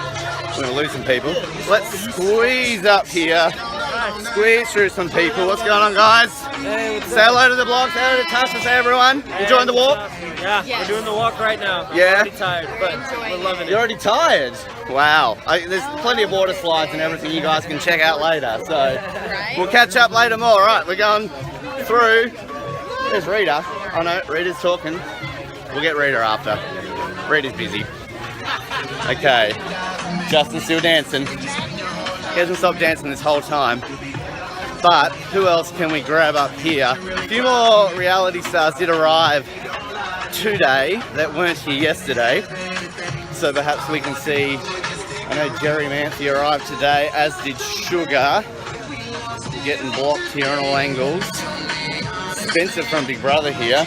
we're going to lose some people. Let's squeeze up here. Squeeze through some people. What's going on, guys? Hey, Say hello to the blog. Say hello to Tasha. Say everyone. Enjoying the walk? Yeah, we're doing the walk right now. Yeah. We're already tired, but we're loving it. You're already tired? Wow. There's plenty of water slides and everything you guys can check out later. So we'll catch up later more. All right, we're going through. There's Rita. Oh no, Rita's talking. We'll get Rita after. Rita's busy. Okay. Justin's still dancing. He hasn't stopped dancing this whole time. But who else can we grab up here? A few more reality stars did arrive today that weren't here yesterday. So perhaps we can see, I know Jerry Manthey arrived today, as did Sugar. Getting blocked here on all angles. Spencer from Big Brother here.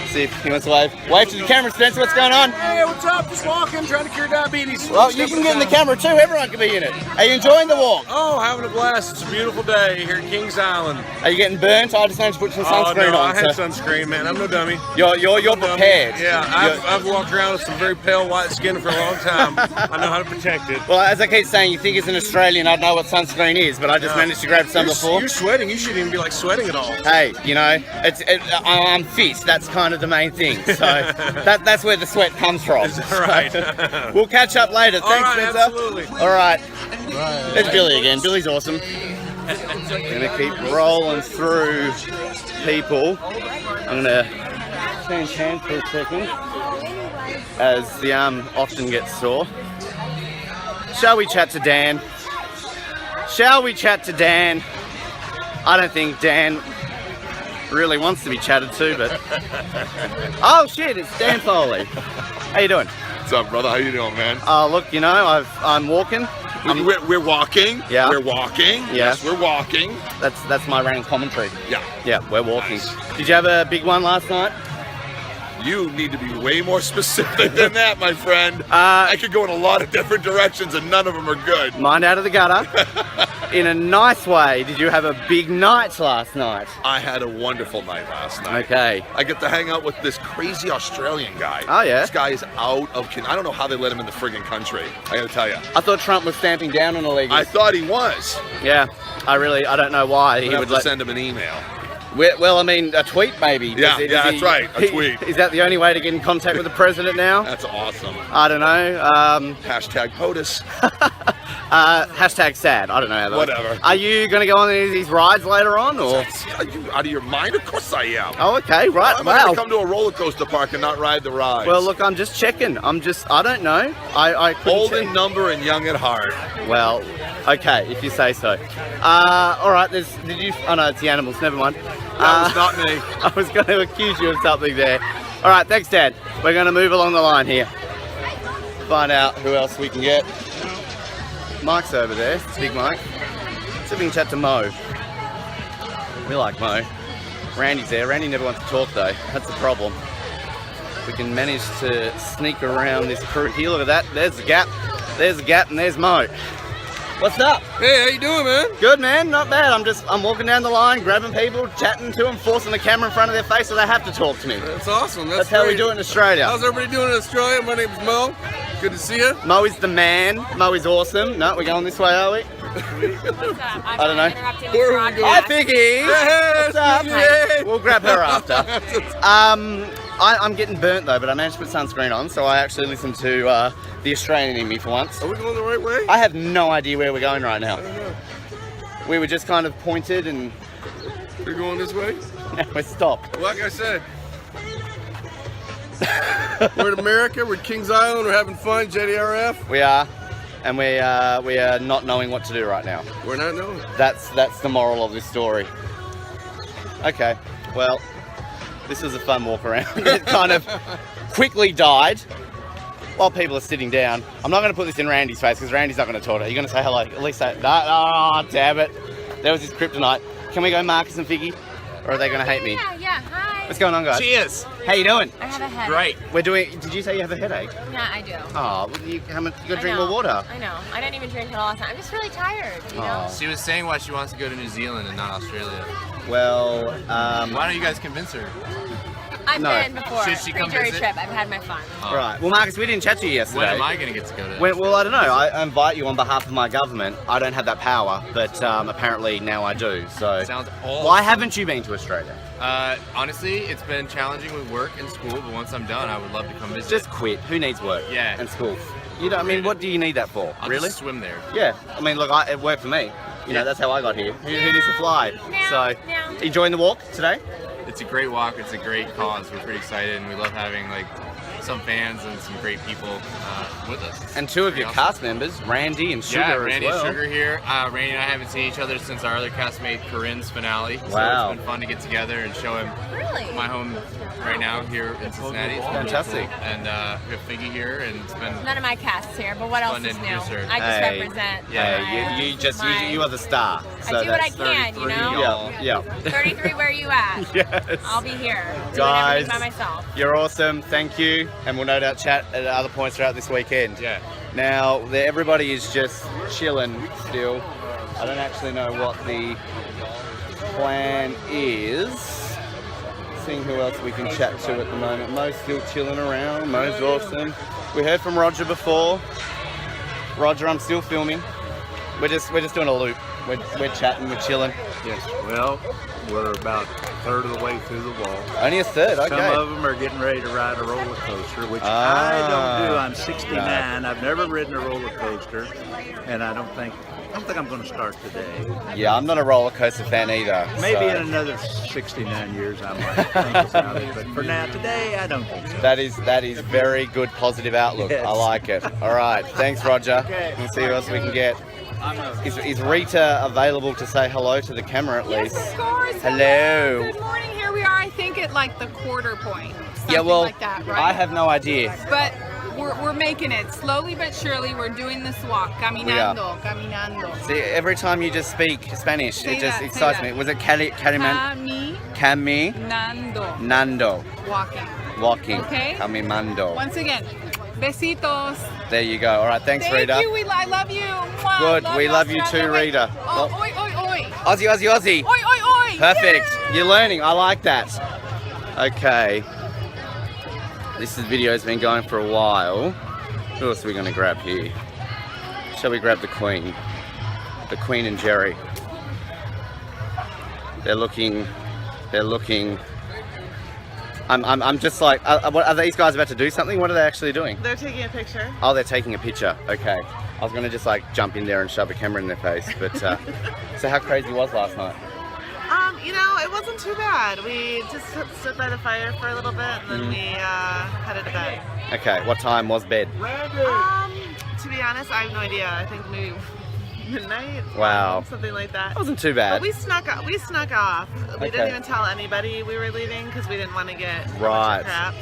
See if he wants to wave. Wave to the camera, Spencer. What's going on? Hey, what's up? Just walking, trying to cure diabetes. Well, you can get in the camera too. Everyone can be in it. Are you enjoying the walk? Oh, having a blast. It's a beautiful day here in Kings Island. Are you getting burnt? I just need to put some sunscreen no, on. I had sunscreen, man. I'm no dummy. You're prepared. Yeah, I've walked around with some very pale white skin for a long time. I know how to protect it. Well, as I keep saying, you think as an Australian I'd know what sunscreen is, but I just managed to grab some before. You're sweating. You shouldn't even be like sweating at all. Hey, you know, I'm fit. That's kind of the main thing. So that's where the sweat comes from. Right. So, we'll catch up later. Thanks, all right, Spencer. absolutely. All right. There's Billy again. Billy's awesome. Gonna keep rolling through people. I'm gonna change hands for a second as the arm often gets sore. Shall we chat to Dan? Shall we chat to Dan? I don't think Dan really wants to be chatted to, but oh shit, it's Dan Foley. How you doing? What's up, brother? How you doing, man? Look, you know, I'm walking. We're walking. Yeah. We're walking. Yeah. Yes, we're walking. That's my running commentary. Yeah. Yeah, we're walking. Did you have a big one last night? You need to be way more specific than that, my friend. I could go in a lot of different directions and none of them are good. Mind out of the gutter. In a nice way, did you have a big night last night? I had a wonderful night last night. Okay. I get to hang out with this crazy Australian guy. Oh, yeah? This guy is out of... I don't know how they let him in the friggin' country. I gotta tell you. I thought Trump was stamping down on illegals. I thought he was. Yeah. I don't know why He would send him an email. Well, I mean, a tweet maybe. Yeah, that's right, a tweet. Is that the only way to get in contact with the president now? That's awesome. I don't know. Hashtag POTUS. Hashtag sad. I don't know how that Whatever. Are you going to go on any of these rides later on? Or? Are you out of your mind? Of course I am. Oh, okay, right. I'm not going to come to a roller coaster park and not ride the rides. Well, look, I'm just checking. I don't know. I Old in number and young at heart. Well, okay, if you say so. All right, oh no, it's the animals, never mind. That was not me. I was going to accuse you of something there. All right, thanks, Dad. We're going to move along the line here. Find out who else we can get. Mike's over there, it's Big Mike. See if we can chat to Mo. We like Mo. Randy's there. Randy never wants to talk though. That's the problem. We can manage to sneak around this crew here. Look at that. There's the gap. There's the gap, and there's Mo. What's up? Hey, how you doing, man? Good, man. Not bad. I'm walking down the line, grabbing people, chatting to them, forcing the camera in front of their face so they have to talk to me. That's awesome. That's how we do it in Australia. How's everybody doing in Australia? My name's Mo. Good to see you. Mo is the man. Mo is awesome. No, we're going this way, are we? I don't know. Where are we going? Hi, Piggy. Yes, What's up? yes. We'll grab her after. I'm getting burnt though, but I managed to put sunscreen on, so I actually listened to the Australian in me for once. Are we going the right way? I have no idea where we're going right now. I don't know. We were just kind of pointed and... We're going this way? Now we're stopped. Like I said, we're in America, we're at Kings Island, we're having fun, JDRF. We are, and we are not knowing what to do right now. We're not knowing. That's the moral of this story. Okay, well, this was a fun walk around. It kind of quickly died while people are sitting down. I'm not going to put this in Randy's face because Randy's not going to talk to her. You're going to say hello. At least say, oh, damn it. There was his kryptonite. Can we go Marcus and Figgy? Or are they going to hate me? Yeah, hi. What's going on, guys? Cheers. How you doing? I have a headache. Great. We're doing, did you say you have a headache? Yeah, I do. Oh, well, you got to drink I know, more water. I know. I didn't even drink it all the time. I'm just really tired, you know? She was saying why she wants to go to New Zealand and not Australia. Well, why don't you guys convince her? I've been before. Should she come Pre-jury visit? trip. I've had my fun. Right. Well, Marcus, we didn't chat to you yesterday. When am I going to get to go to? Well, I don't know. I invite you on behalf of my government. I don't have that power, but apparently now I do. So, Sounds awesome. Why haven't you been to Australia? Honestly, it's been challenging with work and school, but once I'm done, I would love to come visit. Just quit. Who needs work? Yeah. And school. You know, I mean, what do you need that for? I'll really? just swim there. Yeah. I mean, look, it worked for me. You know, that's how I got here. Who needs to fly? No. Enjoying the walk today? It's a great walk. It's a great cause. We're pretty excited, and we love having like some fans and some great people with us. And two of your cast members, Randy and Sugar, yeah, Randy as well. and Sugar here. Randy and I haven't seen each other since our other castmate Corinne's finale. Wow. So it's been fun to get together and show him my home right now here in Cincinnati. It's been Fantastic. cool. And we have Figgy here, and it's been None of my cast's here, but what else fun is to new? introduce her. I just Hey, represent. hey, you are the star. I do what I can, you know? Yeah. 33, where are you at? Yes. I'll be here. Doing Guys, everything by myself. You're awesome. Thank you. And we'll no doubt chat at other points throughout this weekend. Yeah. Now, everybody is just chilling still. I don't actually know what the plan is. Seeing who else we can chat to at the moment. Mo's still chilling around. Mo's awesome. We heard from Roger before. Roger, I'm still filming. We're just doing a loop. We're chatting, we're chilling. Yes. Well, we're about a third of the way through the wall. Only a third, okay. Some of them are getting ready to ride a roller coaster, which I don't do. I'm 69. I've never ridden a roller coaster, and I don't think I'm going to start today. Yeah, I'm not a roller coaster fan either. Maybe so. in another 69 years I might think about it, but for now, today, I don't think so. That is very good, positive outlook. Yes. I like it. All right, thanks, Roger. Okay. We'll see who else we can get. Is Rita available to say hello to the camera at least? Yes, of course. Hello. Good morning. Here we are. I think at like the quarter point. Yeah, well, like that, right? I have no idea. But we're making it slowly but surely. We're doing this walk, caminando, caminando. See, every time you just speak Spanish, Say it just that, say excites that. me. Was it Caminando? Caminando. Walking. Walking. Okay. Caminando. Once again, besitos. There you go. All right, thanks, Thank Rita. you. I love you. Mwah. Good. We love you Australia. too, Wait. Rita. Oh, oi, oi, oi. Aussie, Aussie, Aussie. Oi, oi, oi. Perfect. Yeah. You're learning. I like that. Okay. This video's been going for a while. Who else are we going to grab here? Shall we grab the Queen? The Queen and Jerry. They're looking. I'm just like, are these guys about to do something? What are they actually doing? They're taking a picture. Oh, they're taking a picture. Okay. I was going to just like jump in there and shove a camera in their face, but so how crazy was last night? You know, it wasn't too bad. We just stood by the fire for a little bit, and then we headed to bed. Okay, what time was bed? To be honest, I have no idea. I think maybe midnight. Wow. Something like that. That wasn't too bad. But we snuck off. We Okay. didn't even tell anybody we were leaving because we didn't want to get a bunch Right. of crap.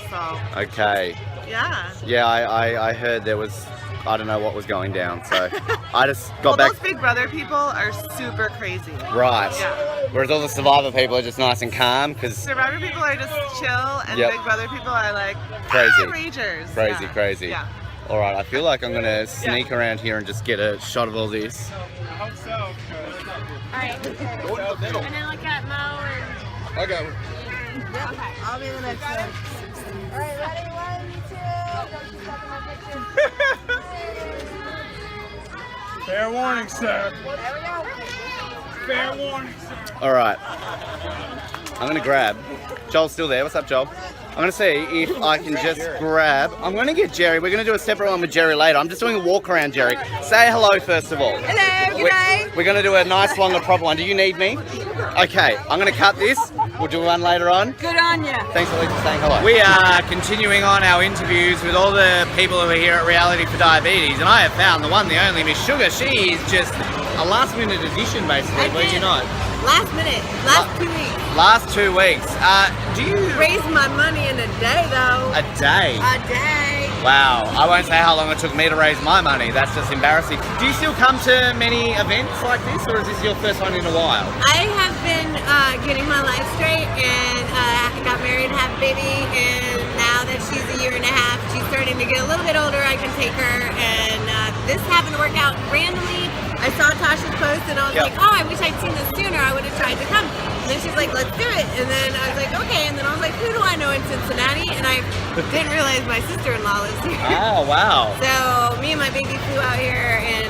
So Okay. yeah. Yeah, I heard there was, I don't know what was going down, so I just got Well, back. those Big Brother people are super crazy. Right. Yeah. Whereas all the Survivor people are just nice and calm, because Survivor people are just chill, and Yep. Big Brother people are like Crazy. ragers. crazy, Yeah. crazy. Yeah. All right, I feel like I'm gonna sneak around here and just get a shot of all this. I hope so. Alright. And then look at Mo and... I got one. Okay. I'll be the next one. Alright, ready? 1, 2. Don't you step in my picture. Fair warning, sir. There we go. Fair warning, sir. All right, I'm gonna grab. Joel's still there. What's up, Joel? going to see if I can just grab... I'm going to get Jerry. We're going to do a separate one with Jerry later. I'm just doing a walk around, Jerry. Say hello, first of all. Hello, good day. We're going to do a nice, longer, proper one. Do you need me? Okay, I'm going to cut this. We'll do one later on. Good on you. Thanks for saying hello. We are continuing on our interviews with all the people who are here at Reality4Diabetes, and I have found the one, the only Miss Sugar. She is just a last-minute addition, basically. Believe you not. Last minute. Last 2 weeks. Last 2 weeks. Do you raise my money in a day, though? A day? A day. Wow. I won't say how long it took me to raise my money. That's just embarrassing. Do you still come to many events like this, or is this your first one in a while? I have been getting my life straight, and I got married and had a baby, and now that she's a year and a half, she's starting to get a little bit older, I can take her, and this happened to work out randomly. I saw Tasha's post and I was like, oh, I wish I'd seen this sooner. I would have tried to come. And then she's like, let's do it. And then I was like, okay. And then I was like, who do I know in Cincinnati? And I didn't realize my sister-in-law lives here. Oh, wow. So me and my baby flew out here, and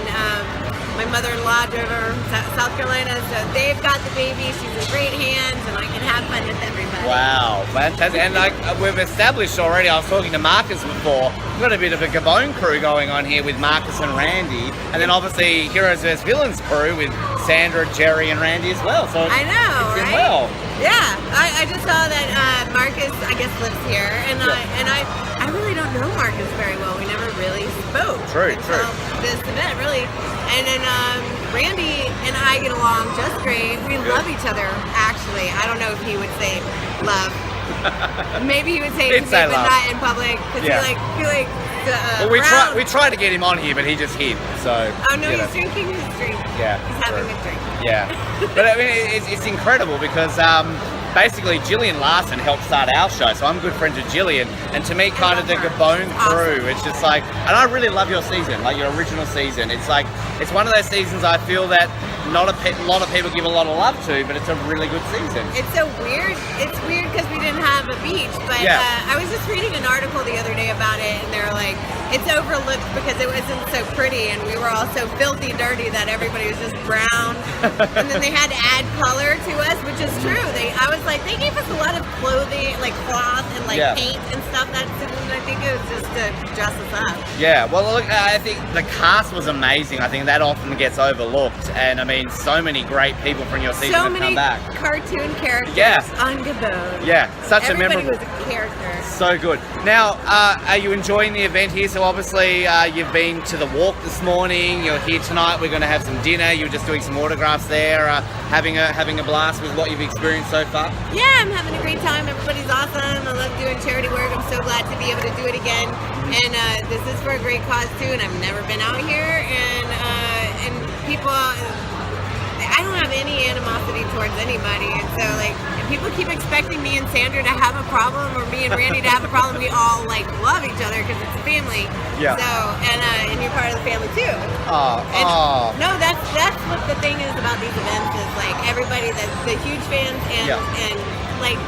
my mother-in-law drove her from South Carolina. So they've got the baby. She's in great hands, and I can have fun with everybody. Wow, fantastic. And we've established already, I was talking to Marcus before, we've got a bit of a Gabon crew going on here with Marcus and Randy. And then obviously Heroes vs Villains crew with Sandra, Jerry and Randy as well. So I know, it's right? Well. Yeah, I just saw that Marcus, I guess, lives here. And I really don't know Marcus very well. We never really spoke. True. This event, really. And then Randy and I get along just great. We love each other, actually. I don't know if he would say love. Maybe he would say it to me, but not in public. Because he like well, we tried to get him on here, but he just hid. So. Oh no, he's drinking his drink. Yeah. He's having a drink. Yeah. But I mean, it's incredible because basically Gillian Larson helped start our show, so I'm good friends with Gillian, and to meet kind of the Gabon crew, it's just like, and I really love your season, like your original season. It's like, it's one of those seasons I feel that not a lot of people give a lot of love to, but it's a really good season. It's so weird. It's weird because we didn't have a beach, but I was just reading an article the other day about it, and they're like, it's overlooked because it wasn't so pretty, and we were all so filthy dirty that everybody was just brown, and then they had to add color to us, which is true. I was like, they gave us a lot of clothing, like cloth and like paint and stuff that season. I think it was just to dress us up. Yeah, well, look, I think the cast was amazing. I think that often gets overlooked, and I mean, so many great people from your season have come back. So many cartoon characters on Gabon. Yeah, such Everybody a memorable. was a character. So good. Now, are you enjoying the event here? So obviously, you've been to the walk this morning. You're here tonight. We're going to have some dinner. You're just doing some autographs there. Having a blast with what you've experienced so far. Yeah, I'm having a great time. Everybody's awesome. I love doing charity work. I'm so glad to be able to do it again. And this is for a great cause too. And I've never been out here. And people, I don't have any animosity towards anybody. And so like, if people keep expecting me and Sandra to have a problem, or me and Randy to have a problem, we all like love each other because it's a family. Yeah. So and you're part of the family too. Oh. No, that's what the thing is about these events is like everybody that's the huge fans and like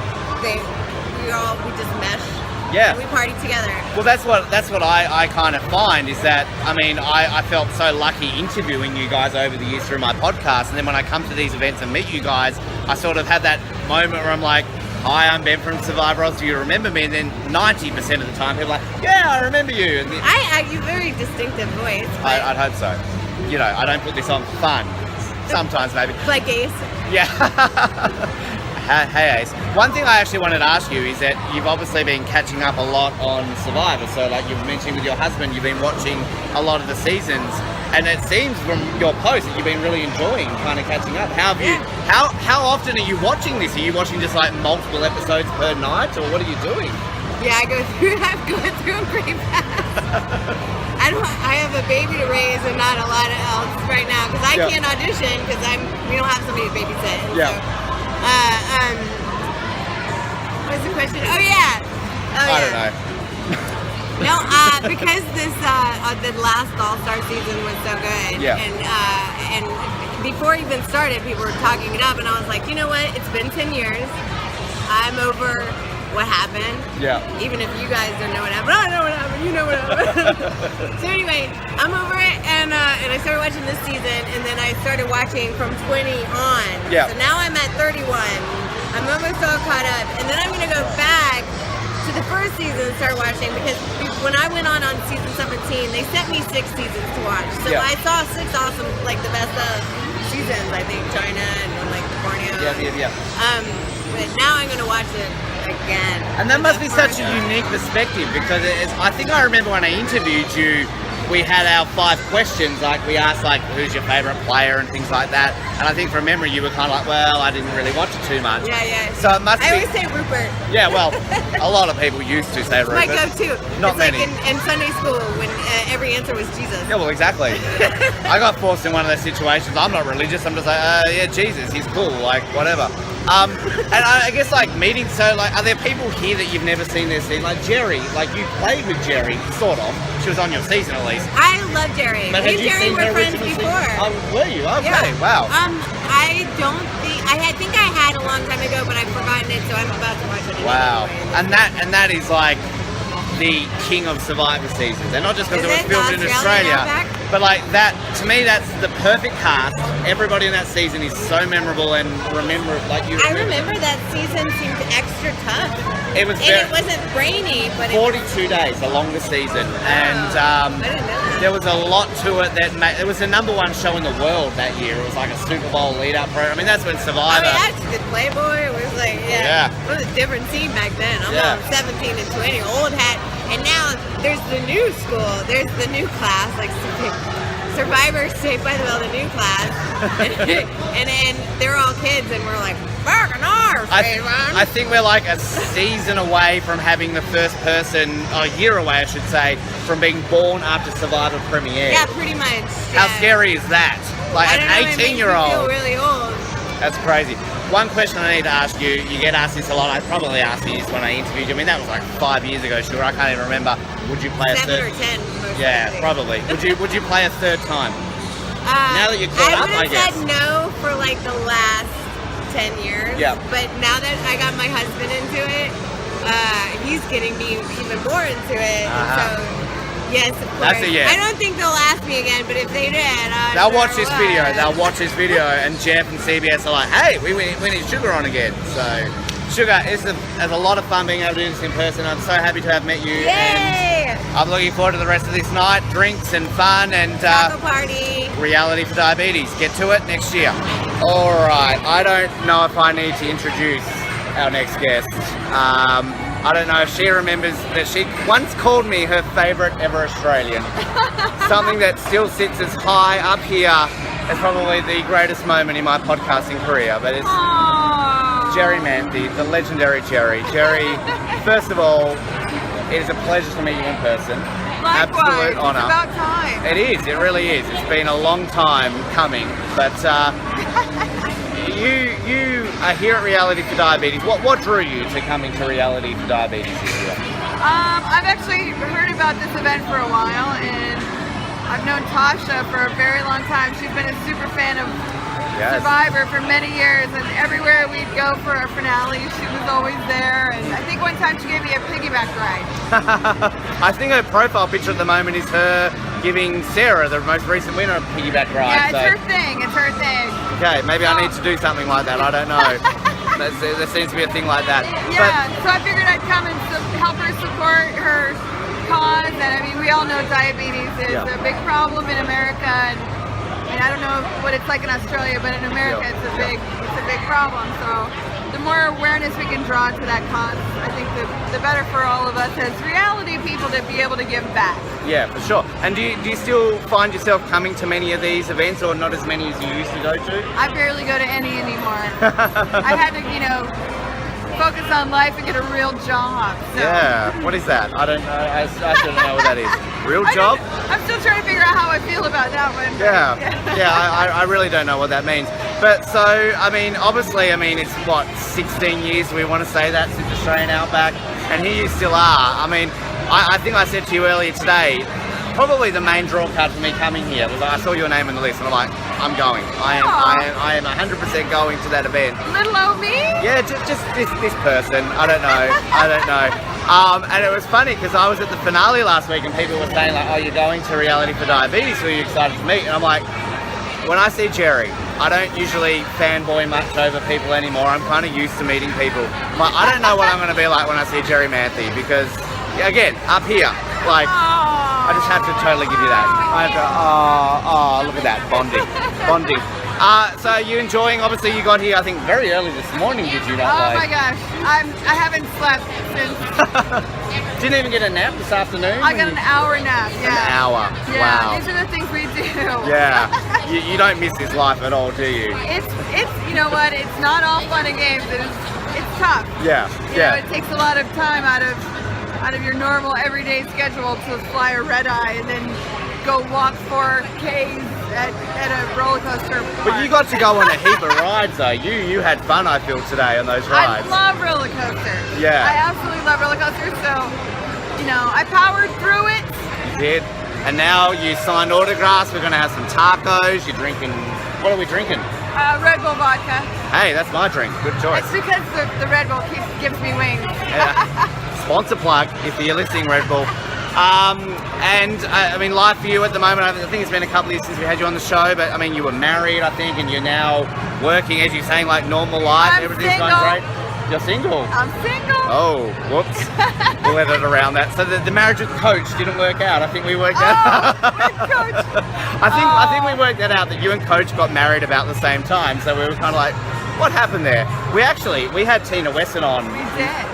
we just mesh. Yeah. And we party together. Well, that's what I kind of find is that, I mean, I felt so lucky interviewing you guys over the years through my podcast, and then when I come to these events and meet you guys, I sort of had that moment where I'm like, hi, I'm Ben from Survivor Oz, do you remember me? And then 90% of the time people are like, yeah, I remember you. And I have a very distinctive voice. I'd hope so. You know, I don't put this on for fun. Sometimes maybe. Like Ace. Yeah. Hey Ace. One thing I actually wanted to ask you is that you've obviously been catching up a lot on Survivor. So like you've mentioned with your husband, you've been watching a lot of the seasons, and it seems from your posts that you've been really enjoying kind of catching up. How have you? How often are you watching this? Are you watching just like multiple episodes per night, or what are you doing? Yeah, I'm going through them pretty fast. I have a baby to raise and not a lot else right now because I can't audition because we don't have somebody to babysit. Yeah. So, what's the question? Oh yeah. I don't know. No, because this the last All-Star season was so good. Yeah. And before it even started, people were talking it up, and I was like, you know what? It's been 10 years. I'm over what happened. Yeah. Even if you guys don't know what happened, I know what happened. You know what happened. So anyway, I'm over it, and I started watching this season, and then I started watching from 20 on. Yeah. So now I'm at 31. I'm almost all caught up, and then I'm gonna go back to to the first season and start watching because when I went on season 17, they sent me 6 seasons to watch. So I saw 6 awesome, like the best of seasons. I think China and like Borneo. Yeah. But now I'm gonna watch it again. And that must be such a unique perspective because I think I remember when I interviewed you, we had our 5 questions, like we asked like who's your favourite player and things like that. And I think from memory you were kind of like, well, I didn't really watch it too much. Yeah. So it must I be. always say Rupert. Yeah, well, a lot of people used to say Rupert. My go-to. Not it's many. Like in Sunday school when every answer was Jesus. Yeah, well, exactly. I got forced in one of those situations. I'm not religious. I'm just like, yeah, Jesus, he's cool, like whatever. And I guess like meeting, so like, are there people here that you've never seen their season? Like Jerry, like you played with Jerry, sort of. She was on your season at least. I love Jerry. But Me and Jerry were friends before. Oh, were you? Okay, wow. I don't think I think I had a long time ago, but I've forgotten it, so I'm about to watch it again. Wow, and that is like the king of Survivor seasons, and not just because it was filmed in Australia, but like that. To me, that's the perfect cast. Everybody in that season is so memorable and like you. I remember that season seemed extra tough. It was. And it wasn't brainy, but 42 days, the longest season, and I didn't know that. there was a lot to it. It was the #1 show in the world that year. It was like a Super Bowl lead-up program. I mean, that's when Survivor. I mean, that's the Playboy. It was like, it was a different scene back then. I'm 17 and 20, old hat, and now there's the new school. There's the new class, like Survivor, Saved by the Bell, the new class, and then they're all kids, and we're like, fucking ours, I think we're like a season away from having the first person, a year away, I should say, from being born after Survivor premiere. Yeah, pretty much. How scary is that? Like an 18-year-old. I feel really old. That's crazy. One question I need to ask you, you get asked this a lot, I probably asked you this when I interviewed you. I mean, that was like 5 years ago, sure, I can't even remember. Would you play 7 or 10, most likely. Probably. Would you play a third time? Now that you're caught up, I guess. I would have said no for like the last 10 years. Yeah. But now that I got my husband into it, he's getting me even more into it. So, yes, of course. That's a yes. I don't think they'll ask me again, but if they did, they'll watch this video. They'll watch this video, and Jeff and CBS are like, "Hey, we need Sugar on again." So, Sugar, it's a lot of fun being able to do this in person. I'm so happy to have met you. Yay! And I'm looking forward to the rest of this night, drinks and fun, and taco party. Reality for Diabetes. Get to it next year. All right. I don't know if I need to introduce our next guest. I don't know if she remembers that she once called me her favourite ever Australian. Something that still sits as high up here as probably the greatest moment in my podcasting career. But it's Jerry Manthey, the legendary Jerry. Jerry, first of all, it is a pleasure to meet you in person. Likewise, Absolute honour. It's about time. It is, it really is. It's been a long time coming, but you are here at Reality for Diabetes. What drew you to coming to Reality for Diabetes this year? I've actually heard about this event for a while, and I've known Tasha for a very long time. She's been a super fan of Survivor for many years, and everywhere we'd go for our finale, she was always there. And I think one time she gave me a piggyback ride. I think her profile picture at the moment is her giving Sarah, the most recent winner, a piggyback ride. Yeah, it's her thing. It's her thing. Okay, maybe I need to do something like that. I don't know. There seems to be a thing like that. Yeah, so I figured I'd come and help her support her cause. And I mean, we all know diabetes is a big problem in America, and I don't know what it's like in Australia, but in America it's a big problem. So the more awareness we can draw to that cause, I think the better for all of us as reality people to be able to give back. Yeah, for sure. And do you still find yourself coming to many of these events, or not as many as you used to go to? I barely go to any anymore. I had to, focus on life and get a real job. So. Yeah, what is that? I don't know. I shouldn't know what that is. Real job? I'm still trying to figure out how I feel about that one. I really don't know what that means. But so, I mean, obviously, it's what, 16 years, we want to say that, since Australian Outback, and here you still are. I mean, I think I said to you earlier today, probably the main draw card for me coming here was I saw your name on the list and I'm like, I'm going. I am 100% going to that event. Little old me? Yeah, just this person. I don't know. And it was funny because I was at the finale last week and people were saying like, oh, you're going to Reality for Diabetes, who are you excited to meet? And I'm like, when I see Jerry, I don't usually fanboy much over people anymore. I'm kind of used to meeting people. I don't know what I'm going to be like when I see Jerry Manthe because, again, up here, like, I just have to totally give you that. I have to, look at that, bonding. So are you enjoying, obviously you got here, I think, very early this morning, did you not? Oh my gosh, I haven't slept since... Didn't even get a nap this afternoon? I got an hour nap, yeah. An hour, yeah, wow. These are the things we do. Yeah, you don't miss this life at all, do you? It's you know what, it's not all fun and games, it's tough. Yeah, You know, it takes a lot of time out of your normal everyday schedule to fly a red eye and then go walk 4Ks at a roller coaster park. But you got to go on a heap of rides though. You had fun, I feel, today on those rides. I love roller coasters. Yeah. I absolutely love roller coasters, so, you know, I powered through it. You did. And now you signed autographs, we're going to have some tacos, you're drinking, what are we drinking? Red Bull vodka. Hey, that's my drink, good choice. It's because the Red Bull gives me wings. Yeah. Sponsor plug if you're listening, Red Bull. I mean, life for you at the moment, I think it's been a couple of years since we had you on the show, but I mean, you were married, I think, and you're now working, as you're saying, like normal life. Everything's single. going great. You're single? I'm single. Oh, whoops. We'll edit around that. So the marriage with Coach didn't work out. I think we worked out. Coach. I think we worked that out, that you and Coach got married about the same time. So we were kind of like, what happened there? We had Tina Wesson on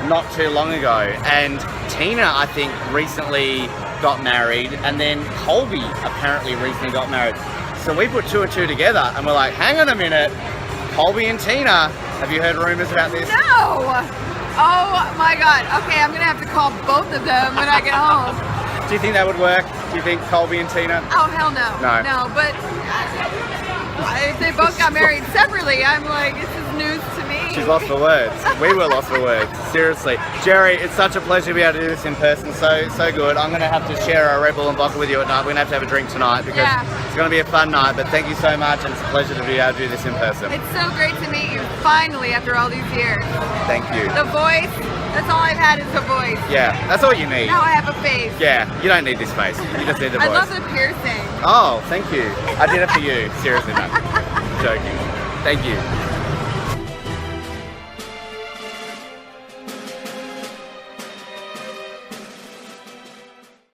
not too long ago, and Tina, I think, recently got married, and then Colby apparently recently got married. So we put two and two together, and we're like, hang on a minute, Colby and Tina, have you heard rumors about this? No! Oh my god. Okay, I'm gonna have to call both of them when I get home. Do you think that would work? Do you think Colby and Tina? Oh, hell no. No, but if they both got married separately, I'm like, this is news to me. She's lost for words. We were lost for words. Seriously. Jerry, it's such a pleasure to be able to do this in person. So good. I'm going to have to share a Red Bull and vodka with you at night. We're going to have a drink tonight because it's going to be a fun night. But thank you so much, and it's a pleasure to be able to do this in person. It's so great to meet you, finally, after all these years. Thank you. The voice, that's all I've had is a voice. Yeah, that's all you need. Now I have a face. Yeah, you don't need this face. You just need the voice. I love the piercing. Oh, thank you. I did it for you. Seriously, no. Joking. Thank you.